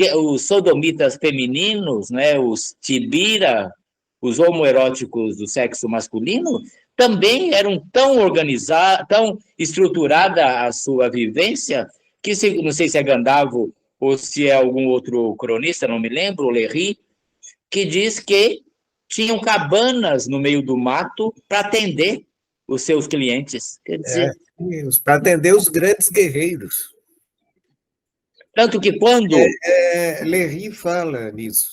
sodomitas femininos, né, os tibira, os homoeróticos do sexo masculino, também eram tão organizados, tão estruturada a sua vivência, que não sei se é Gandalf ou se é algum outro cronista, não me lembro, o Léry, que diz que tinham cabanas no meio do mato para atender os seus clientes. Quer dizer, para atender os grandes guerreiros. Tanto que quando... Léry fala nisso,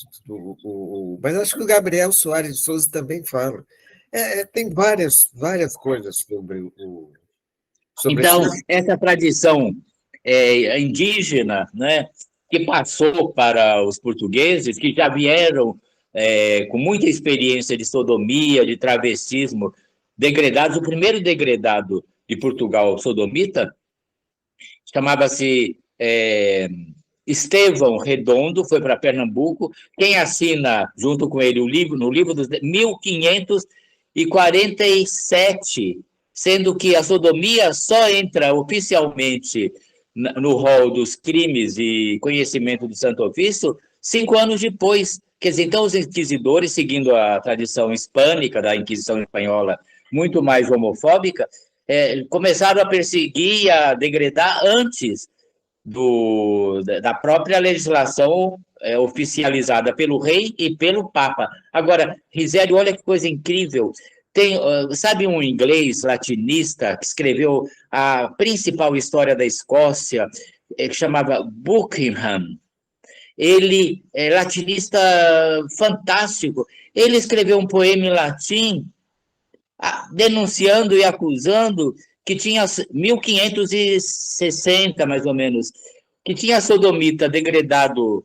mas acho que o Gabriel Soares de Souza também fala. Tem várias coisas sobre então, essa tradição indígena, né, que passou para os portugueses, que já vieram com muita experiência de sodomia, de travestismo, degredados. O primeiro degredado de Portugal, sodomita, chamava-se Estevão Redondo, foi para Pernambuco. Quem assina junto com ele no livro dos 1547, sendo que a sodomia só entra oficialmente no rol dos crimes e conhecimento do Santo Ofício 5 anos depois. Quer dizer, então os inquisidores, seguindo a tradição hispânica da Inquisição espanhola, muito mais homofóbica, começaram a perseguir e a degradar antes da própria legislação oficializada pelo rei e pelo papa. Agora, Risério, olha que coisa incrível. Sabe um inglês latinista que escreveu a principal história da Escócia, que chamava Buckingham? Ele é latinista fantástico. Ele escreveu um poema em latim denunciando e acusando que tinha 1560, mais ou menos, que tinha sodomita degradado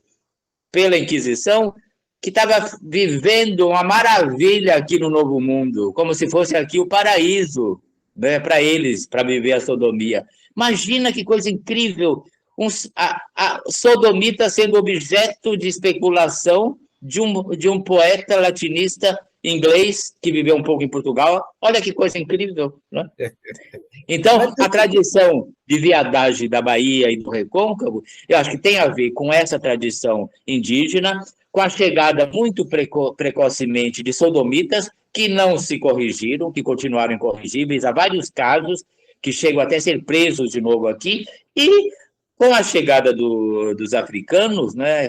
pela Inquisição, que estava vivendo uma maravilha aqui no Novo Mundo, como se fosse aqui o paraíso, né, para eles, para viver a sodomia. Imagina que coisa incrível, a sodomita sendo objeto de especulação de um poeta latinista inglês, que viveu um pouco em Portugal. Olha que coisa incrível, né? Então, a tradição de viadagem da Bahia e do Recôncavo, eu acho que tem a ver com essa tradição indígena, com a chegada muito precocemente de sodomitas, que não se corrigiram, que continuaram incorrigíveis. Há vários casos que chegam até a ser presos de novo aqui, e com a chegada dos africanos, né,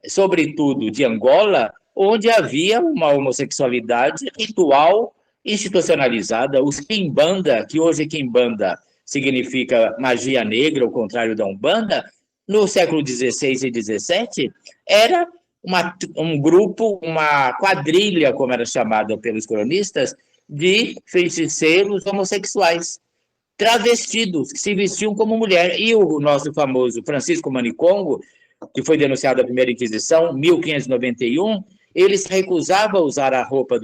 sobretudo de Angola, onde havia uma homossexualidade ritual institucionalizada, os quimbanda, que hoje quimbanda significa magia negra, ao contrário da Umbanda, no século XVI e XVII, era um grupo, uma quadrilha, como era chamada pelos cronistas, de feiticeiros homossexuais, travestidos, que se vestiam como mulher. E o nosso famoso Francisco Manicongo, que foi denunciado à primeira Inquisição, 1591, ele se recusava a usar a roupa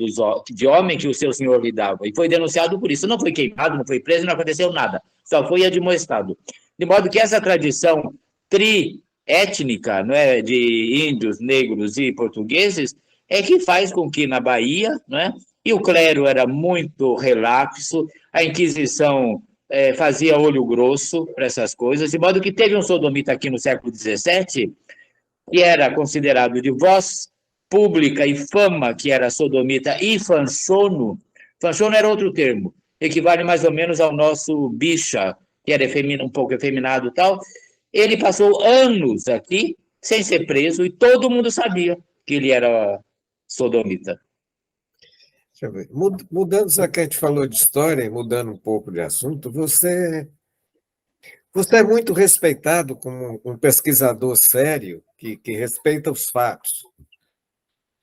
de homem que o seu senhor lhe dava, e foi denunciado por isso. Não foi queimado, não foi preso, não aconteceu nada, só foi admoestado. De modo que essa tradição triétnica, não é, de índios, negros e portugueses, é que faz com que na Bahia, não é, e o clero era muito relapso, a Inquisição fazia olho grosso para essas coisas, de modo que teve um sodomita aqui no século XVII, que era considerado de voz pública e fama, que era sodomita, e fanchono. Fanchono era outro termo, equivale mais ou menos ao nosso bicha, que era um pouco efeminado e tal. Ele passou anos aqui, sem ser preso, e todo mundo sabia que ele era sodomita. Deixa eu ver. Mudando, já que a gente falou de história, e mudando um pouco de assunto, você é muito respeitado como um pesquisador sério, que respeita os fatos.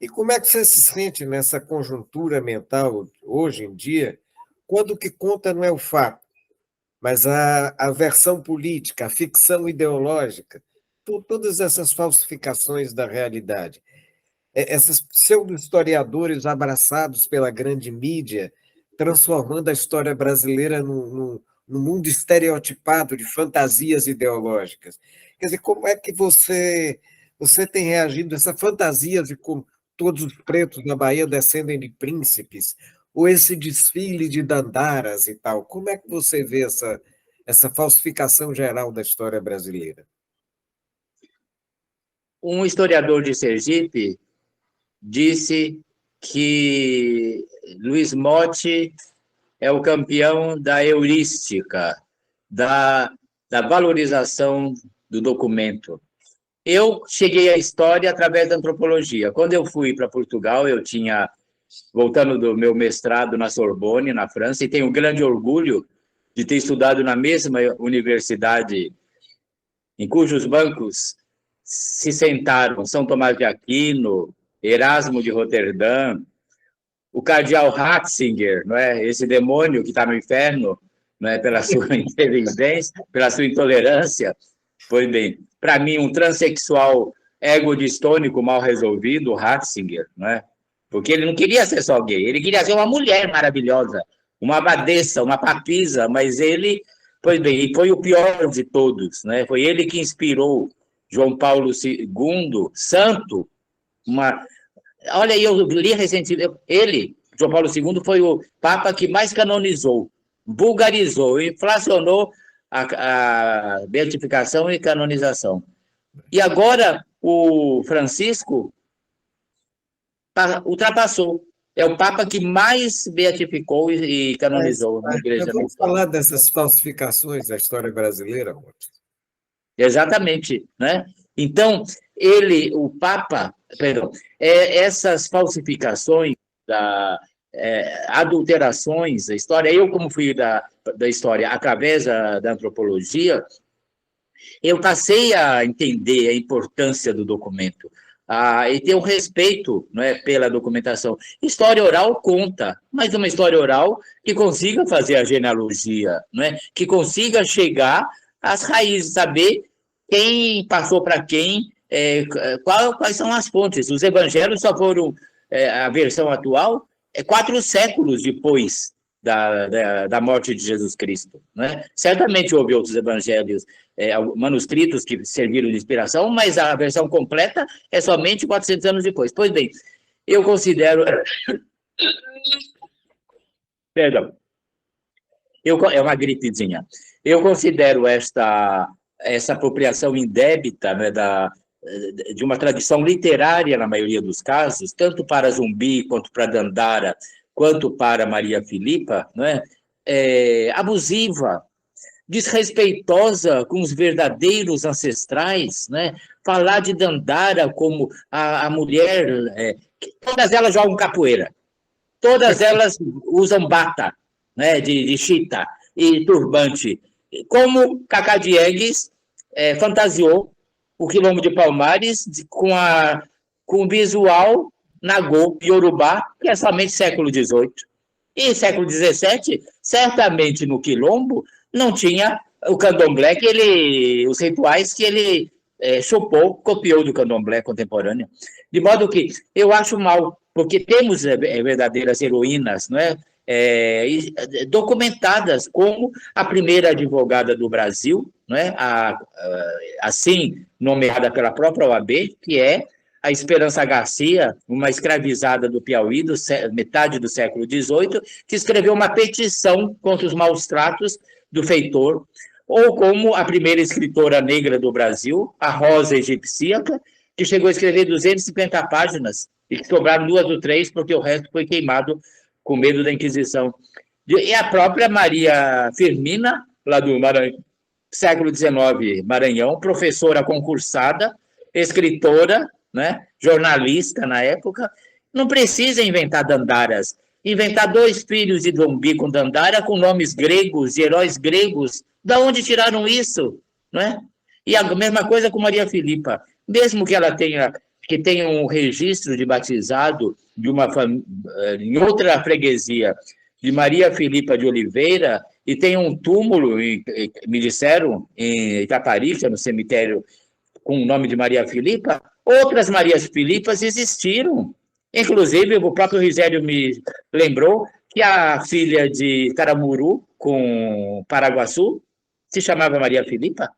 E como é que você se sente nessa conjuntura mental, hoje em dia, quando o que conta não é o fato, mas a versão política, a ficção ideológica, todas essas falsificações da realidade? Esses pseudo-historiadores abraçados pela grande mídia, transformando a história brasileira num mundo estereotipado de fantasias ideológicas. Quer dizer, como é que você tem reagido a essa fantasia de como todos os pretos na Bahia descendem de príncipes, ou esse desfile de dandaras e tal? Como é que você vê essa falsificação geral da história brasileira? Um historiador de Sergipe disse que Luiz Motti é o campeão da heurística, da valorização do documento. Eu cheguei à história através da antropologia. Quando eu fui para Portugal, eu tinha, voltando do meu mestrado na Sorbonne, na França, e tenho grande orgulho de ter estudado na mesma universidade em cujos bancos se sentaram São Tomás de Aquino, Erasmo de Roterdã, o cardeal Ratzinger, não é? Esse demônio que está no inferno, não é? Pela sua inteligência, pela sua intolerância. Pois bem, para mim, um transexual ego-distônico mal resolvido, o Ratzinger, não é? Porque ele não queria ser só gay, ele queria ser uma mulher maravilhosa, uma abadesa, uma papisa, mas ele, pois bem, foi o pior de todos, né? Foi ele que inspirou João Paulo II, santo, Olha, eu li recentemente, João Paulo II, foi o Papa que mais canonizou, vulgarizou, inflacionou a beatificação e canonização. E agora o Francisco ultrapassou. É o Papa que mais beatificou e canonizou na Igreja. Vamos falar dessas falsificações da história brasileira, Monte? Exatamente, né? Então, o Papa, essas falsificações, adulterações da história, eu, como fui da história através da antropologia, eu passei a entender a importância do documento, e ter um respeito, não é, pela documentação. História oral conta, mas uma história oral que consiga fazer a genealogia, não é? Que consiga chegar às raízes, saber quem passou para quem, quais são as fontes. Os evangelhos só foram, a versão atual, 4 séculos depois da morte de Jesus Cristo, né? Certamente houve outros evangelhos, manuscritos que serviram de inspiração, mas a versão completa é somente 400 anos depois. Pois bem, eu considero... Perdão. É uma gripezinha. Eu considero essa apropriação indébita, né, de uma tradição literária, na maioria dos casos, tanto para Zumbi, quanto para Dandara, quanto para Maria Filipa, né, abusiva, desrespeitosa com os verdadeiros ancestrais, né? Falar de Dandara como a mulher... todas elas jogam capoeira, todas elas usam bata, né, de chita e turbante, como Cacá Diegues fantasiou o Quilombo de Palmares com o visual Nagô, Yorubá, que é somente século XVIII. E século XVII, certamente no Quilombo, não tinha o candomblé, os rituais que ele chupou, copiou do candomblé contemporâneo. De modo que eu acho mal, porque temos verdadeiras heroínas, não é? Documentadas, como a primeira advogada do Brasil, não é? Assim nomeada pela própria OAB, que é a Esperança Garcia, uma escravizada do Piauí, metade do século XVIII, que escreveu uma petição contra os maus tratos do feitor, ou como a primeira escritora negra do Brasil, a Rosa Egipcíaca, que chegou a escrever 250 páginas, e que sobraram 2 ou 3, porque o resto foi queimado com medo da Inquisição. E a própria Maria Firmina, lá do século XIX, Maranhão, professora concursada, escritora, né, jornalista na época, não precisa inventar Dandaras. Inventar 2 filhos de Zumbi com Dandara, com nomes gregos, de heróis gregos, da onde tiraram isso? Não é? E a mesma coisa com Maria Filipa. Mesmo que ela tenha um registro de batizado em outra freguesia, de Maria Filipa de Oliveira, e tem um túmulo, me disseram, em Itaparica, no cemitério, com o nome de Maria Filipa, outras Marias Filipas existiram. Inclusive, o próprio Risério me lembrou que a filha de Caramuru, com Paraguaçu, se chamava Maria Filipa,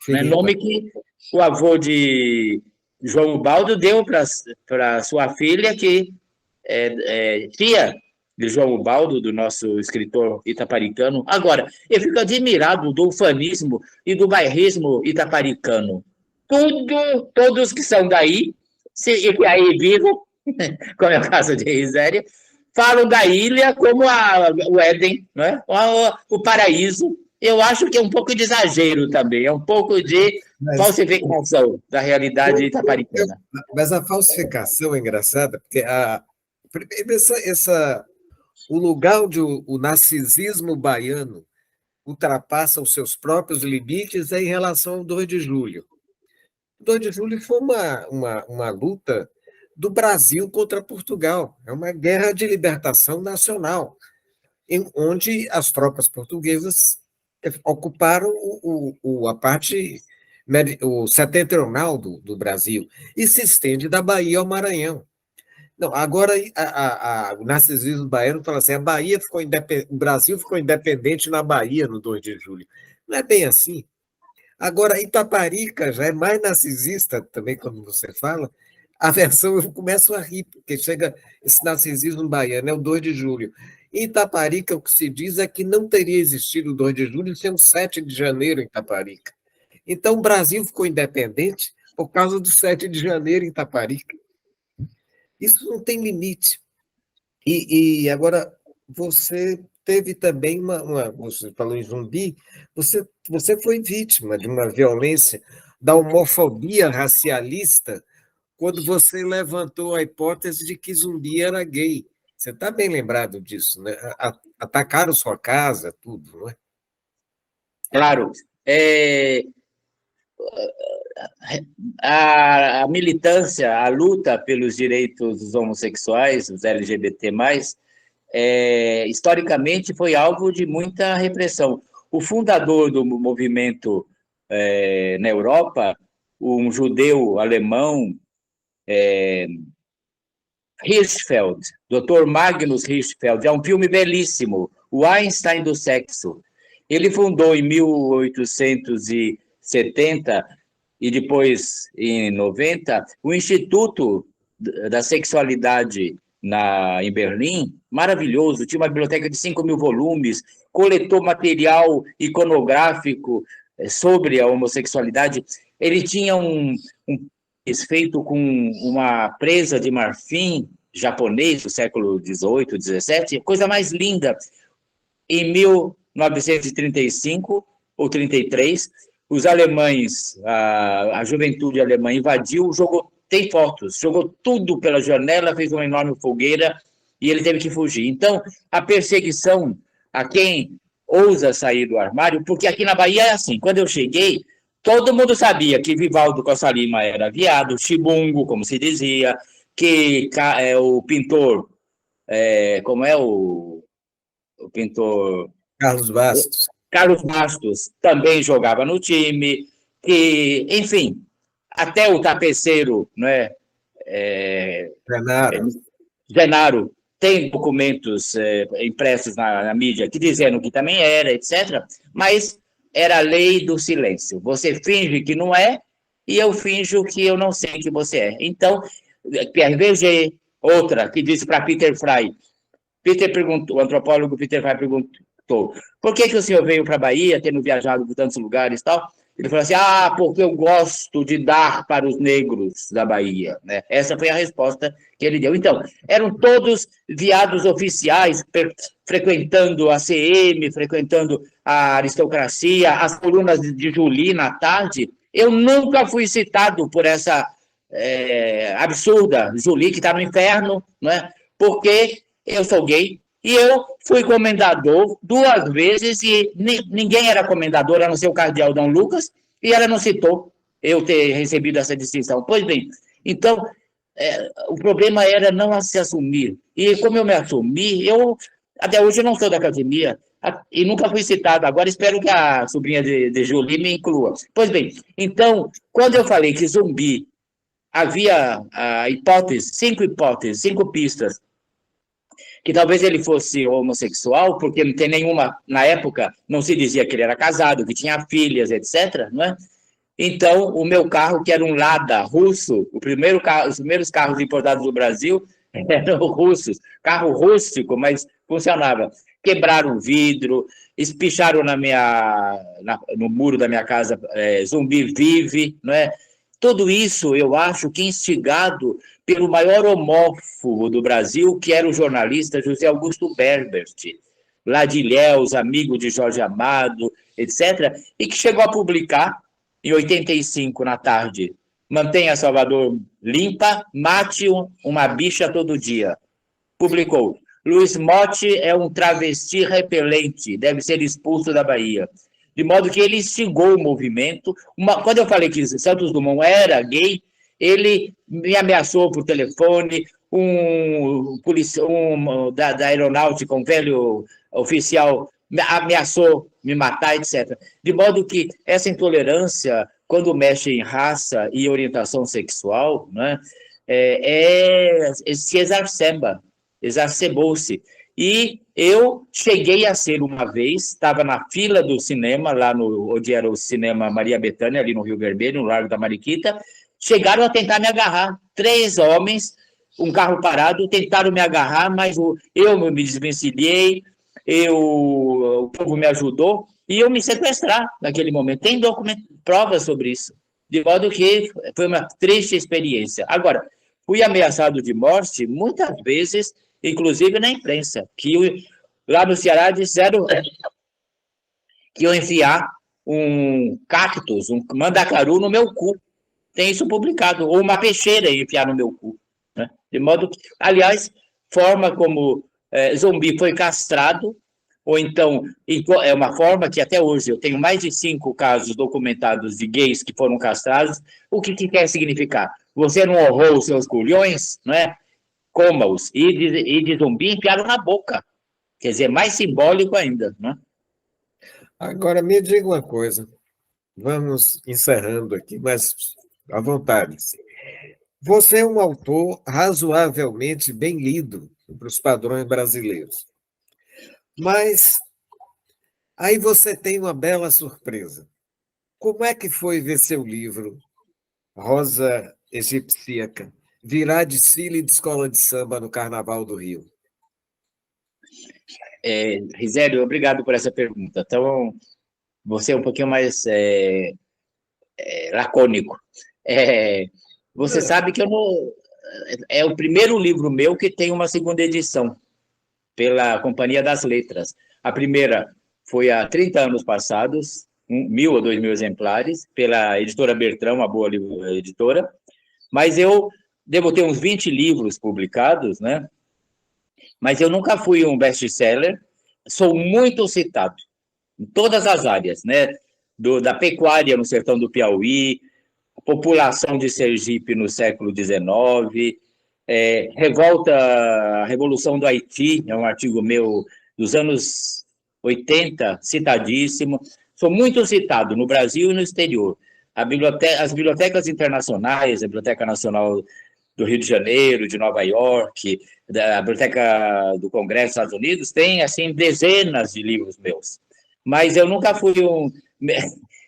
né? Nome que o avô de João Ubaldo deu para sua filha, que tia de João Ubaldo, do nosso escritor itaparicano. Agora, eu fico admirado do ufanismo e do bairrismo itaparicano. Todos que são daí, e que aí vivem, como é o caso de Riséria, falam da ilha como o Éden, não é? O paraíso. Eu acho que é um pouco de exagero também, é um pouco de falsificação da realidade itaparicana. Mas a falsificação é engraçada, porque o lugar onde o narcisismo baiano ultrapassa os seus próprios limites é em relação ao 2 de julho. O 2 de julho foi uma luta do Brasil contra Portugal. É uma guerra de libertação nacional, onde as tropas portuguesas ocuparam a parte setentrional do Brasil e se estende da Bahia ao Maranhão. Não, agora o narcisismo baiano fala assim, o Brasil ficou independente na Bahia no 2 de julho. Não é bem assim. Agora, Itaparica já é mais narcisista também, quando você fala. A versão, eu começo a rir, porque chega esse narcisismo baiano, é o 2 de julho. Em Itaparica, o que se diz é que não teria existido o 2 de julho sem o 7 de janeiro em Itaparica. Então, o Brasil ficou independente por causa do 7 de janeiro em Itaparica. Isso não tem limite. E agora, você teve também você falou em Zumbi, você foi vítima de uma violência da homofobia racialista quando você levantou a hipótese de que Zumbi era gay. Você está bem lembrado disso, né? Atacaram sua casa, tudo, não é? Claro. A militância, a luta pelos direitos dos homossexuais, dos LGBT+, historicamente foi alvo de muita repressão. O fundador do movimento na Europa, um judeu alemão, Hirschfeld, Dr. Magnus Hirschfeld, é um filme belíssimo, O Einstein do Sexo. Ele fundou em 1870 e depois em 90 o Instituto da sexualidade em Berlim, maravilhoso, tinha uma biblioteca de 5.000 volumes, coletou material iconográfico sobre a homossexualidade. Ele tinha um feito com uma presa de marfim japonês do século XVIII, XVII, coisa mais linda. Em 1935 ou 33, os alemães, a juventude alemã invadiu, tem fotos, jogou tudo pela janela, fez uma enorme fogueira e ele teve que fugir. Então, a perseguição a quem ousa sair do armário, porque aqui na Bahia é assim, quando eu cheguei, todo mundo sabia que Vivaldo Costa Lima era viado, chibungo, como se dizia, que o pintor, como é o pintor... Carlos Bastos. Carlos Bastos também jogava no time, que, enfim, até o tapeceiro, não é? Genaro tem documentos impressos na mídia que dizendo que também era, etc., mas era a lei do silêncio. Você finge que não é, e eu finjo que eu não sei que você é. Então, Pierre Verger, outra, que disse para Peter Frey, o antropólogo Peter Frey perguntou, por que o senhor veio para a Bahia, tendo viajado por tantos lugares e tal? Ele falou assim, porque eu gosto de dar para os negros da Bahia. Né? Essa foi a resposta que ele deu. Então, eram todos viados oficiais, frequentando a CM, frequentando a aristocracia, as colunas de Julie na tarde. Eu nunca fui citado por essa absurda Julie, que está no inferno, né? Porque eu sou gay, e eu fui comendador 2 vezes, e ninguém era comendador, a não ser o cardeal Dom Lucas, e ela não citou eu ter recebido essa distinção. Pois bem, então, o problema era não se assumir. E como eu me assumi, até hoje eu não sou da academia, e nunca fui citado. Agora espero que a sobrinha de Julie me inclua. Pois bem, então, quando eu falei que Zumbi havia a hipótese, 5 pistas, que talvez ele fosse homossexual, porque não tem nenhuma, na época, não se dizia que ele era casado, que tinha filhas, etc., não é? Então, o meu carro, que era um Lada russo, os primeiros carros importados do Brasil eram russos, carro rústico, mas funcionava. Quebraram o vidro, espicharam no muro da minha casa, Zumbi vive, não é? Tudo isso, eu acho que instigado pelo maior homófobo do Brasil, que era o jornalista José Augusto Berbert, lá de Ilhéus, amigo de Jorge Amado, etc., e que chegou a publicar, em 85, na tarde, Mantenha Salvador limpa, mate uma bicha todo dia. Publicou. Luiz Motti é um travesti repelente, deve ser expulso da Bahia. De modo que ele instigou o movimento. Quando eu falei que Santos Dumont era gay, ele me ameaçou por telefone, da aeronáutica, um velho oficial, ameaçou me matar, etc. De modo que essa intolerância, quando mexe em raça e orientação sexual, né, se exacerbou-se. E eu cheguei a ser uma vez, estava na fila do cinema, lá onde era o cinema Maria Bethânia, ali no Rio Vermelho, no Largo da Mariquita, chegaram a tentar me agarrar. 3 homens, um carro parado, tentaram me agarrar, mas eu me desvencilhei, o povo me ajudou, e eu me sequestrar naquele momento. Tem provas sobre isso. De modo que foi uma triste experiência. Agora, fui ameaçado de morte muitas vezes, inclusive na imprensa, que lá no Ceará disseram que iam enfiar um cactus, um mandacaru no meu cu. Tem isso publicado. Ou uma peixeira enfiar no meu cu. Né? De modo que, aliás, forma como Zumbi foi castrado, ou então, é uma forma que até hoje eu tenho mais de 5 casos documentados de gays que foram castrados. O que quer significar? Você não honrou os seus culhões, não é? Coma-os. E de Zumbi enfiaram na boca. Quer dizer, mais simbólico ainda. Né? Agora, me diga uma coisa. Vamos encerrando aqui, mas à vontade. Você é um autor razoavelmente bem lido para os padrões brasileiros. Mas aí você tem uma bela surpresa. Como é que foi ver seu livro, Rosa Egipsíaca, virar desfile de escola de samba no Carnaval do Rio? Risério, obrigado por essa pergunta. Então, você é um pouquinho mais lacônico. Você sabe que eu não... É o primeiro livro meu que tem uma segunda edição, pela Companhia das Letras. A primeira foi há 30 anos passados, 1.000 ou 2.000 exemplares, pela editora Bertrão, uma boa editora, mas eu devo ter uns 20 livros publicados, né? Mas eu nunca fui um best-seller, sou muito citado, em todas as áreas, né? Da pecuária no sertão do Piauí, população de Sergipe no século XIX, a Revolução do Haiti, é um artigo meu dos anos 80, citadíssimo. Sou muito citado no Brasil e no exterior. As bibliotecas internacionais, a Biblioteca Nacional do Rio de Janeiro, de Nova York, a Biblioteca do Congresso dos Estados Unidos, tem, assim, dezenas de livros meus. Mas eu nunca fui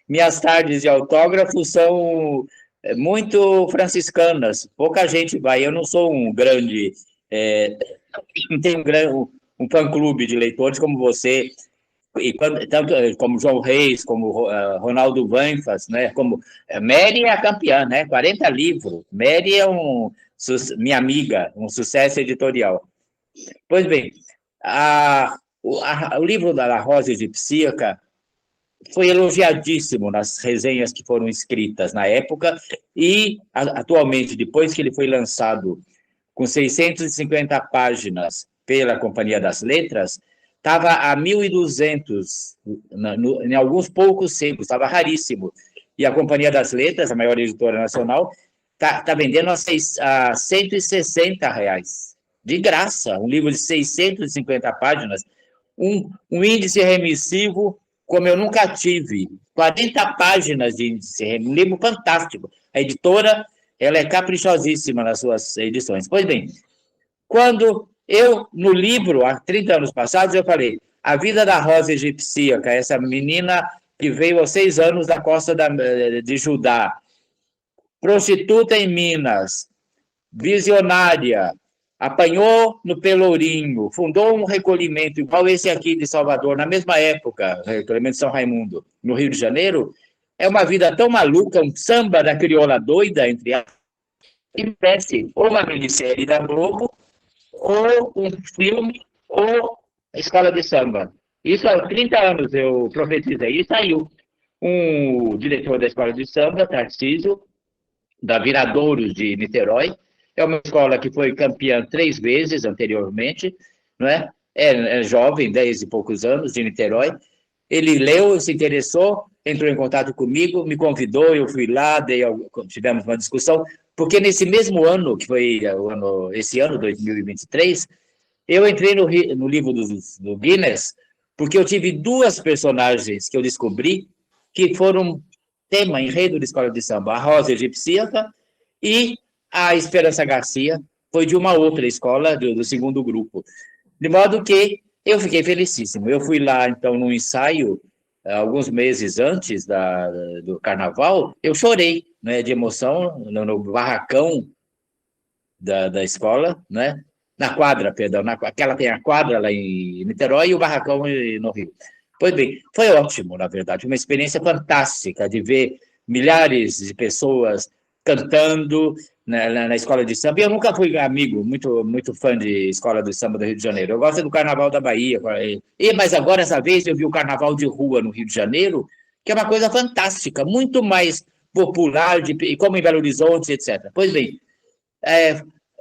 Minhas tardes de autógrafo são muito franciscanas, pouca gente vai. Eu não sou um grande... não tenho um fã-clube de leitores como você, tanto como João Reis, como Ronaldo Vanfas, né? Como Mary é a campeã, né? 40 livros. Mary é minha amiga, um sucesso editorial. Pois bem, o livro da Rosa Egipsíaca foi elogiadíssimo nas resenhas que foram escritas na época e, atualmente, depois que ele foi lançado com 650 páginas pela Companhia das Letras, estava a 1.200, em alguns poucos sebos, estava raríssimo. E a Companhia das Letras, a maior editora nacional, está vendendo a R$160, de graça, um livro de 650 páginas, um índice remissivo como eu nunca tive, 40 páginas de índice, um livro fantástico. A editora, ela é caprichosíssima nas suas edições. Pois bem, quando no livro, há 30 anos passados, eu falei, a vida da Rosa Egipsíaca, essa menina que veio aos 6 anos da costa de Judá, prostituta em Minas, visionária, apanhou no Pelourinho, fundou um recolhimento igual esse aqui de Salvador, na mesma época, recolhimento de São Raimundo, no Rio de Janeiro, é uma vida tão maluca, um samba da crioula doida, entre as que merece ou uma minissérie da Globo, ou um filme, ou a escola de samba. Isso há 30 anos eu profetizei, e saiu. Um diretor da escola de samba, Tarcísio, da Viradouros de Niterói, é uma escola que foi campeã 3 vezes anteriormente, não é? É jovem, 10 e poucos anos, de Niterói. Ele leu, se interessou, entrou em contato comigo, me convidou, eu fui lá, tivemos uma discussão, porque nesse mesmo ano, que foi esse ano, 2023, eu entrei no livro do Guinness, porque eu tive 2 personagens que eu descobri que foram tema, enredo de escola de samba, a Rosa Egipsíaca e a Esperança Garcia, foi de uma outra escola, do segundo grupo. De modo que eu fiquei felicíssimo. Eu fui lá, então, num ensaio, alguns meses antes do Carnaval, eu chorei, né, de emoção, no barracão da escola, né, na quadra, perdão, aquela tem a quadra lá em Niterói e o barracão no Rio. Pois bem, foi ótimo, na verdade, uma experiência fantástica de ver milhares de pessoas cantando na escola de samba. Eu nunca fui amigo, muito fã de escola de samba do Rio de Janeiro. Eu gosto do Carnaval da Bahia. Mas agora, essa vez, eu vi o Carnaval de rua no Rio de Janeiro, que é uma coisa fantástica, muito mais popular, como em Belo Horizonte, etc. Pois bem,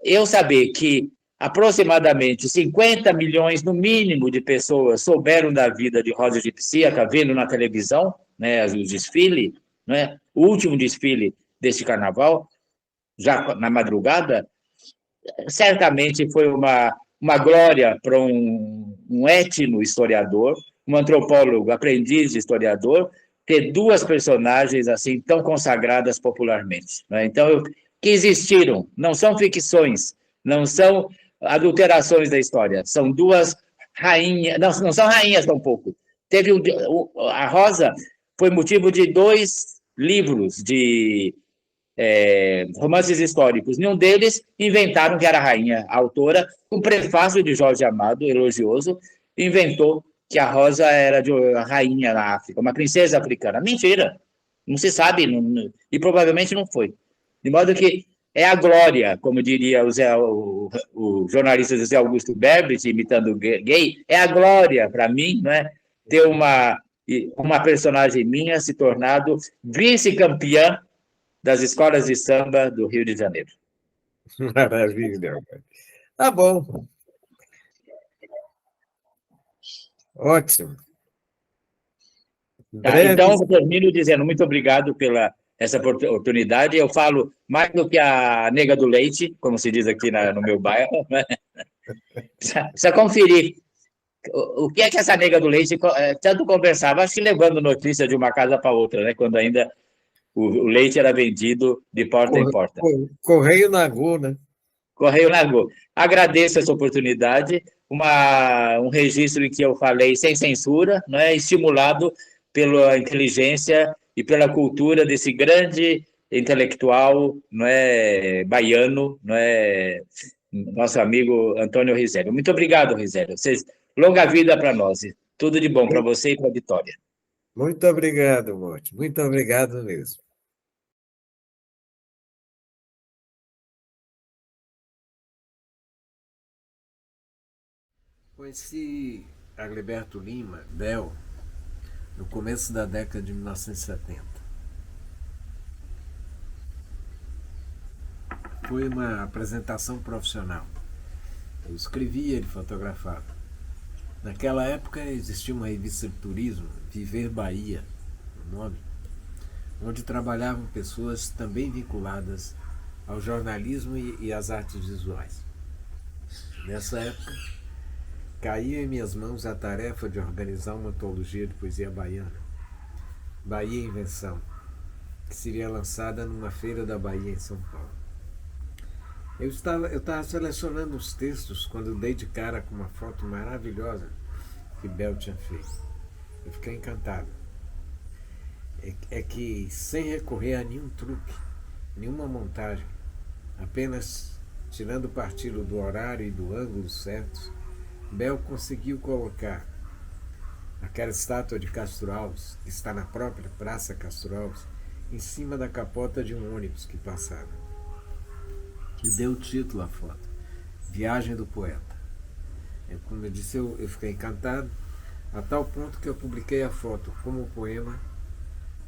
eu saber que aproximadamente 50 milhões, no mínimo, de pessoas souberam da vida de Rosa Egipsíaca, vendo na televisão, né, o desfile, né, o último desfile desse carnaval, já na madrugada, certamente foi uma glória para um etno-historiador, um antropólogo, aprendiz de historiador, ter 2 personagens assim tão consagradas popularmente, né? Então, que existiram, não são ficções, não são adulterações da história, são 2 rainhas, não são rainhas tampouco. A Rosa foi motivo de 2 livros de romances históricos. Nenhum deles inventaram que era rainha. A autora, um prefácio de Jorge Amado, elogioso, inventou que a Rosa era de rainha na África, uma princesa africana. Mentira! Não se sabe, e provavelmente não foi. De modo que é a glória, como diria o jornalista José Augusto Berbit, imitando o Gay, é a glória para mim, não é? Ter uma personagem minha se tornado vice-campeã das escolas de samba do Rio de Janeiro. Maravilha. Tá bom. Ótimo. Então, eu termino dizendo muito obrigado pela essa oportunidade. Eu falo mais do que a nega do leite, como se diz aqui no meu bairro. Né? Precisa conferir o que é que essa nega do leite tanto conversava, acho que levando notícia de uma casa para outra, né? Quando ainda o leite era vendido de porta em porta. Correio Nagô, né? Correio Nagô. Agradeço essa oportunidade, um registro em que eu falei sem censura, né? Estimulado pela inteligência e pela cultura desse grande intelectual, não é, baiano, não é, nosso amigo Antônio Risério. Muito obrigado, Risério. Longa vida para nós. Tudo de bom para você e para a Vitória. Muito obrigado, Morte. Muito obrigado mesmo. Conheci Agleberto Lima, Bel, no começo da década de 1970. Foi uma apresentação profissional. Eu escrevia, ele fotografava. Naquela época existia uma revista de turismo, Viver Bahia, o nome, onde trabalhavam pessoas também vinculadas ao jornalismo e às artes visuais. Nessa época, caiu em minhas mãos a tarefa de organizar uma antologia de poesia baiana, Bahia Invenção, que seria lançada numa feira da Bahia em São Paulo. Eu estava selecionando os textos quando dei de cara com uma foto maravilhosa que Bel tinha feito. Eu fiquei encantado. É que, sem recorrer a nenhum truque, nenhuma montagem, apenas tirando partido do horário e do ângulo certos, Bel conseguiu colocar aquela estátua de Castro Alves, que está na própria Praça Castro Alves, em cima da capota de um ônibus que passava. E deu o título à foto, Viagem do Poeta. Como eu disse, eu fiquei encantado, a tal ponto que eu publiquei a foto como poema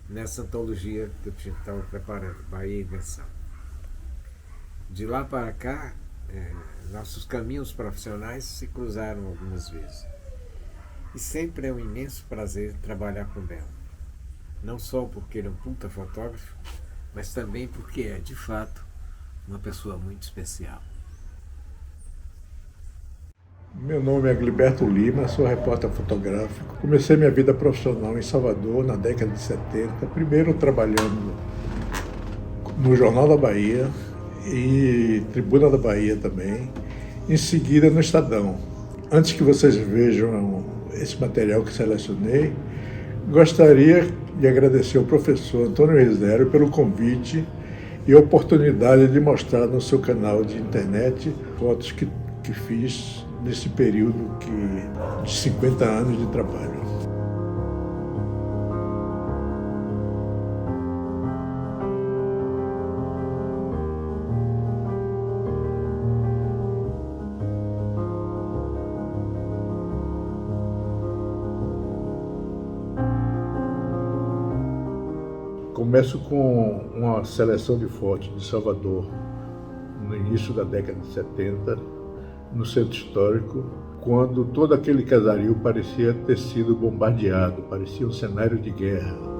nessa antologia que eu estava preparando, Bahia Invenção. De lá para cá, nossos caminhos profissionais se cruzaram algumas vezes. E sempre é um imenso prazer trabalhar com Bel. Não só porque ele é um puta fotógrafo, mas também porque é, de fato, uma pessoa muito especial. Meu nome é Agleberto Lima, sou repórter fotográfico. Comecei minha vida profissional em Salvador na década de 70, primeiro trabalhando no Jornal da Bahia e Tribuna da Bahia também, em seguida no Estadão. Antes que vocês vejam esse material que selecionei, gostaria de agradecer ao professor Antônio Risério pelo convite e a oportunidade de mostrar no seu canal de internet fotos que fiz nesse período de 50 anos de trabalho. Começo com uma seleção de fotos de Salvador no início da década de 70, no centro histórico, quando todo aquele casario parecia ter sido bombardeado, parecia um cenário de guerra.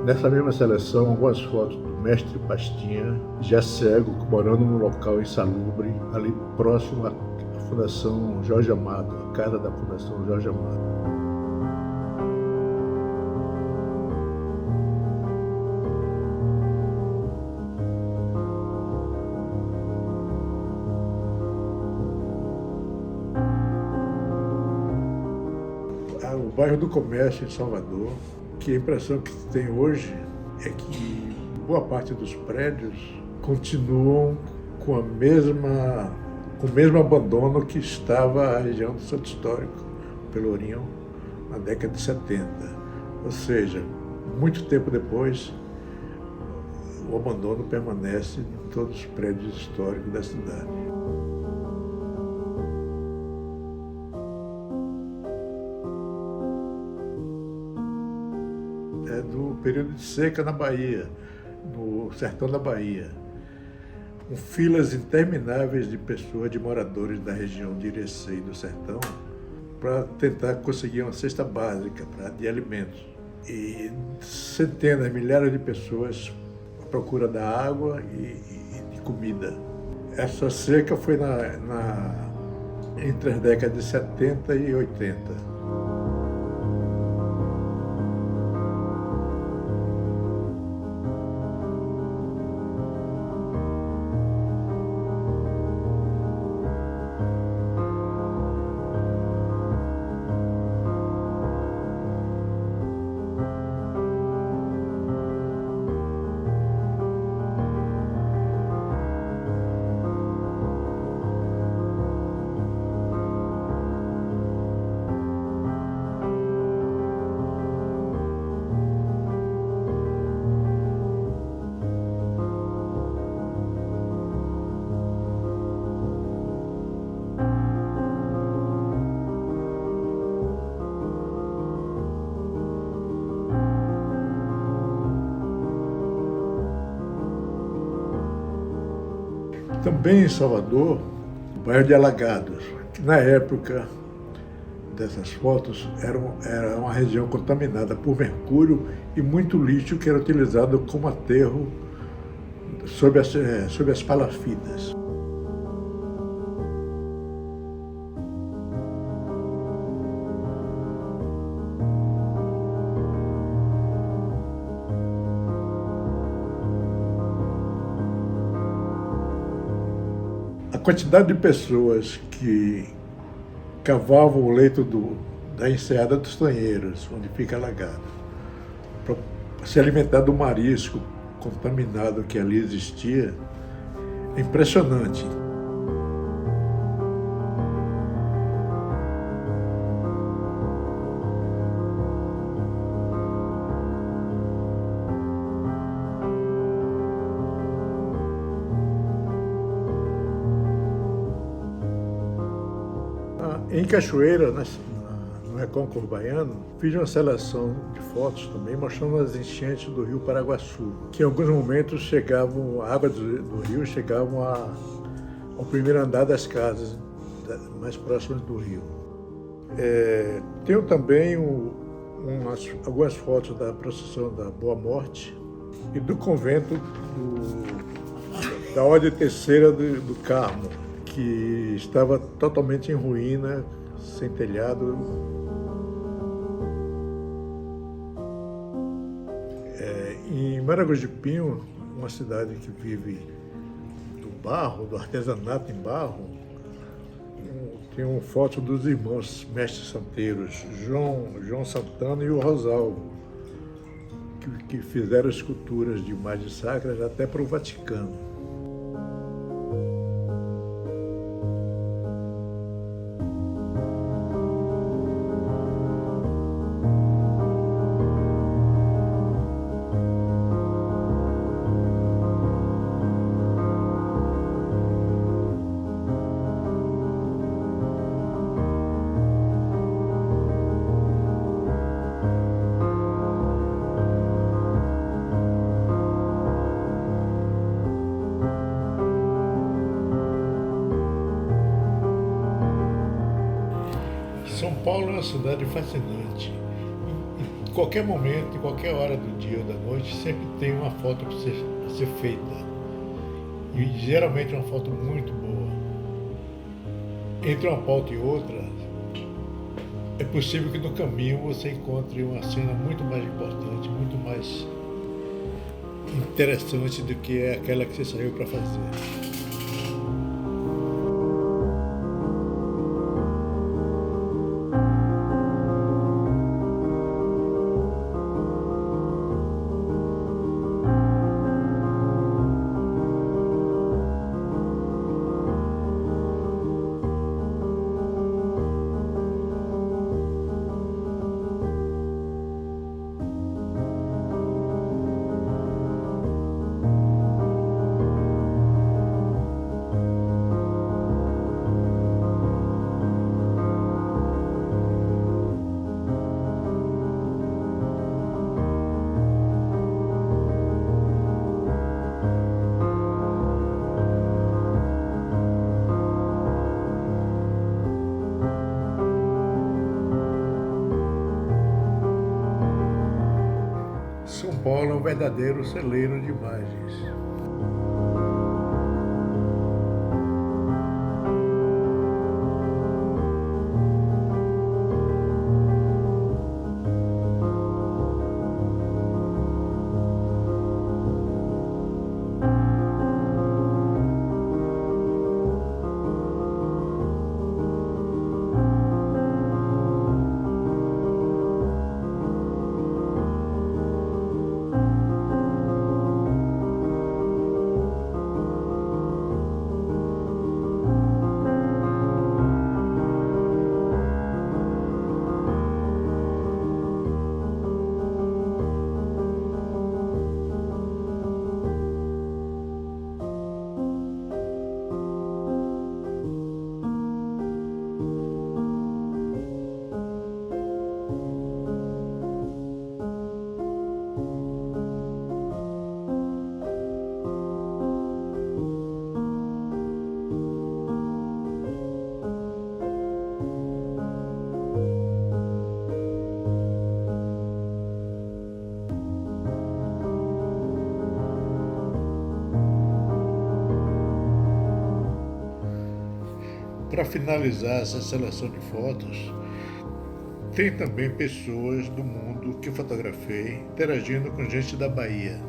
Nessa mesma seleção, algumas fotos do mestre Pastinha, já cego, morando num local insalubre, ali próximo à Fundação Jorge Amado, a casa da Fundação Jorge Amado. O bairro do Comércio em Salvador, que a impressão que se tem hoje é que boa parte dos prédios continuam com o mesmo abandono que estava a região do Centro Histórico, Pelourinho, na década de 70. Ou seja, muito tempo depois, o abandono permanece em todos os prédios históricos da cidade. É do período de seca na Bahia, no sertão da Bahia, com filas intermináveis de pessoas, de moradores da região de Irecê e do sertão, para tentar conseguir uma cesta básica de alimentos. E centenas, milhares de pessoas à procura da água e de comida. Essa seca foi entre as décadas de 70 e 80. Também em Salvador, o bairro de Alagados, que na época dessas fotos era uma região contaminada por mercúrio e muito lixo que era utilizado como aterro sob as palafitas. A quantidade de pessoas que cavavam o leito da Enseada dos Tanheiros, onde fica alagado, para se alimentar do marisco contaminado que ali existia, é impressionante. Em Cachoeira, no Recôncavo Baiano, fiz uma seleção de fotos também mostrando as enchentes do rio Paraguaçu, que em alguns momentos a água do rio chegava ao primeiro andar das casas mais próximas do rio. Tenho também algumas fotos da procissão da Boa Morte e do convento da Ordem Terceira do Carmo, que estava totalmente em ruína, sem telhado. Em Maragogi-Pinho, uma cidade que vive do barro, do artesanato em barro, tem uma foto dos irmãos mestres santeiros, João Santana e o Rosalvo, que fizeram esculturas de imagens sacras até para o Vaticano. São Paulo é uma cidade fascinante. qualquer momento, em qualquer hora do dia ou da noite, sempre tem uma foto para ser feita. E geralmente é uma foto muito boa. Entre uma pauta e outra, é possível que no caminho você encontre uma cena muito mais importante, muito mais interessante do que é aquela que você saiu para fazer. São Paulo é um verdadeiro celeiro de imagens. Para finalizar essa seleção de fotos, tem também pessoas do mundo que fotografei interagindo com gente da Bahia.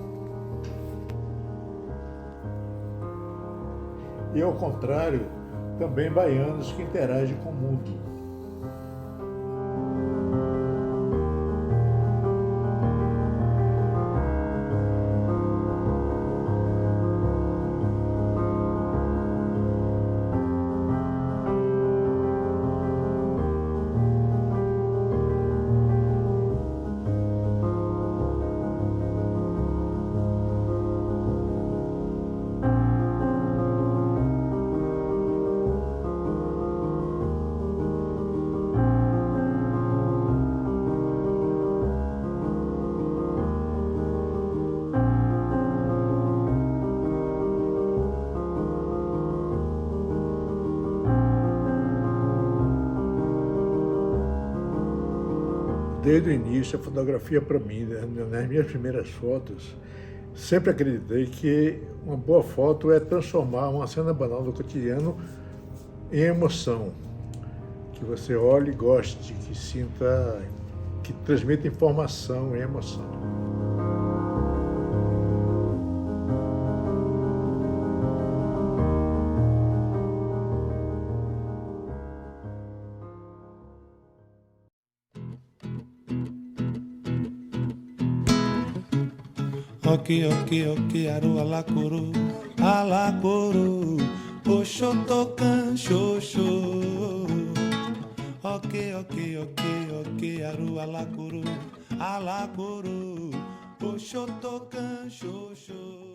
E ao contrário, também baianos que interagem com o mundo. Desde o início, a fotografia para mim, nas minhas primeiras fotos, sempre acreditei que uma boa foto é transformar uma cena banal do cotidiano em emoção. Que você olhe e goste, que sinta, que transmita informação e emoção. Ok, aru alacuru, oxotocan, xoxô. Ok, aru alacuru, oxotocan, xoxô.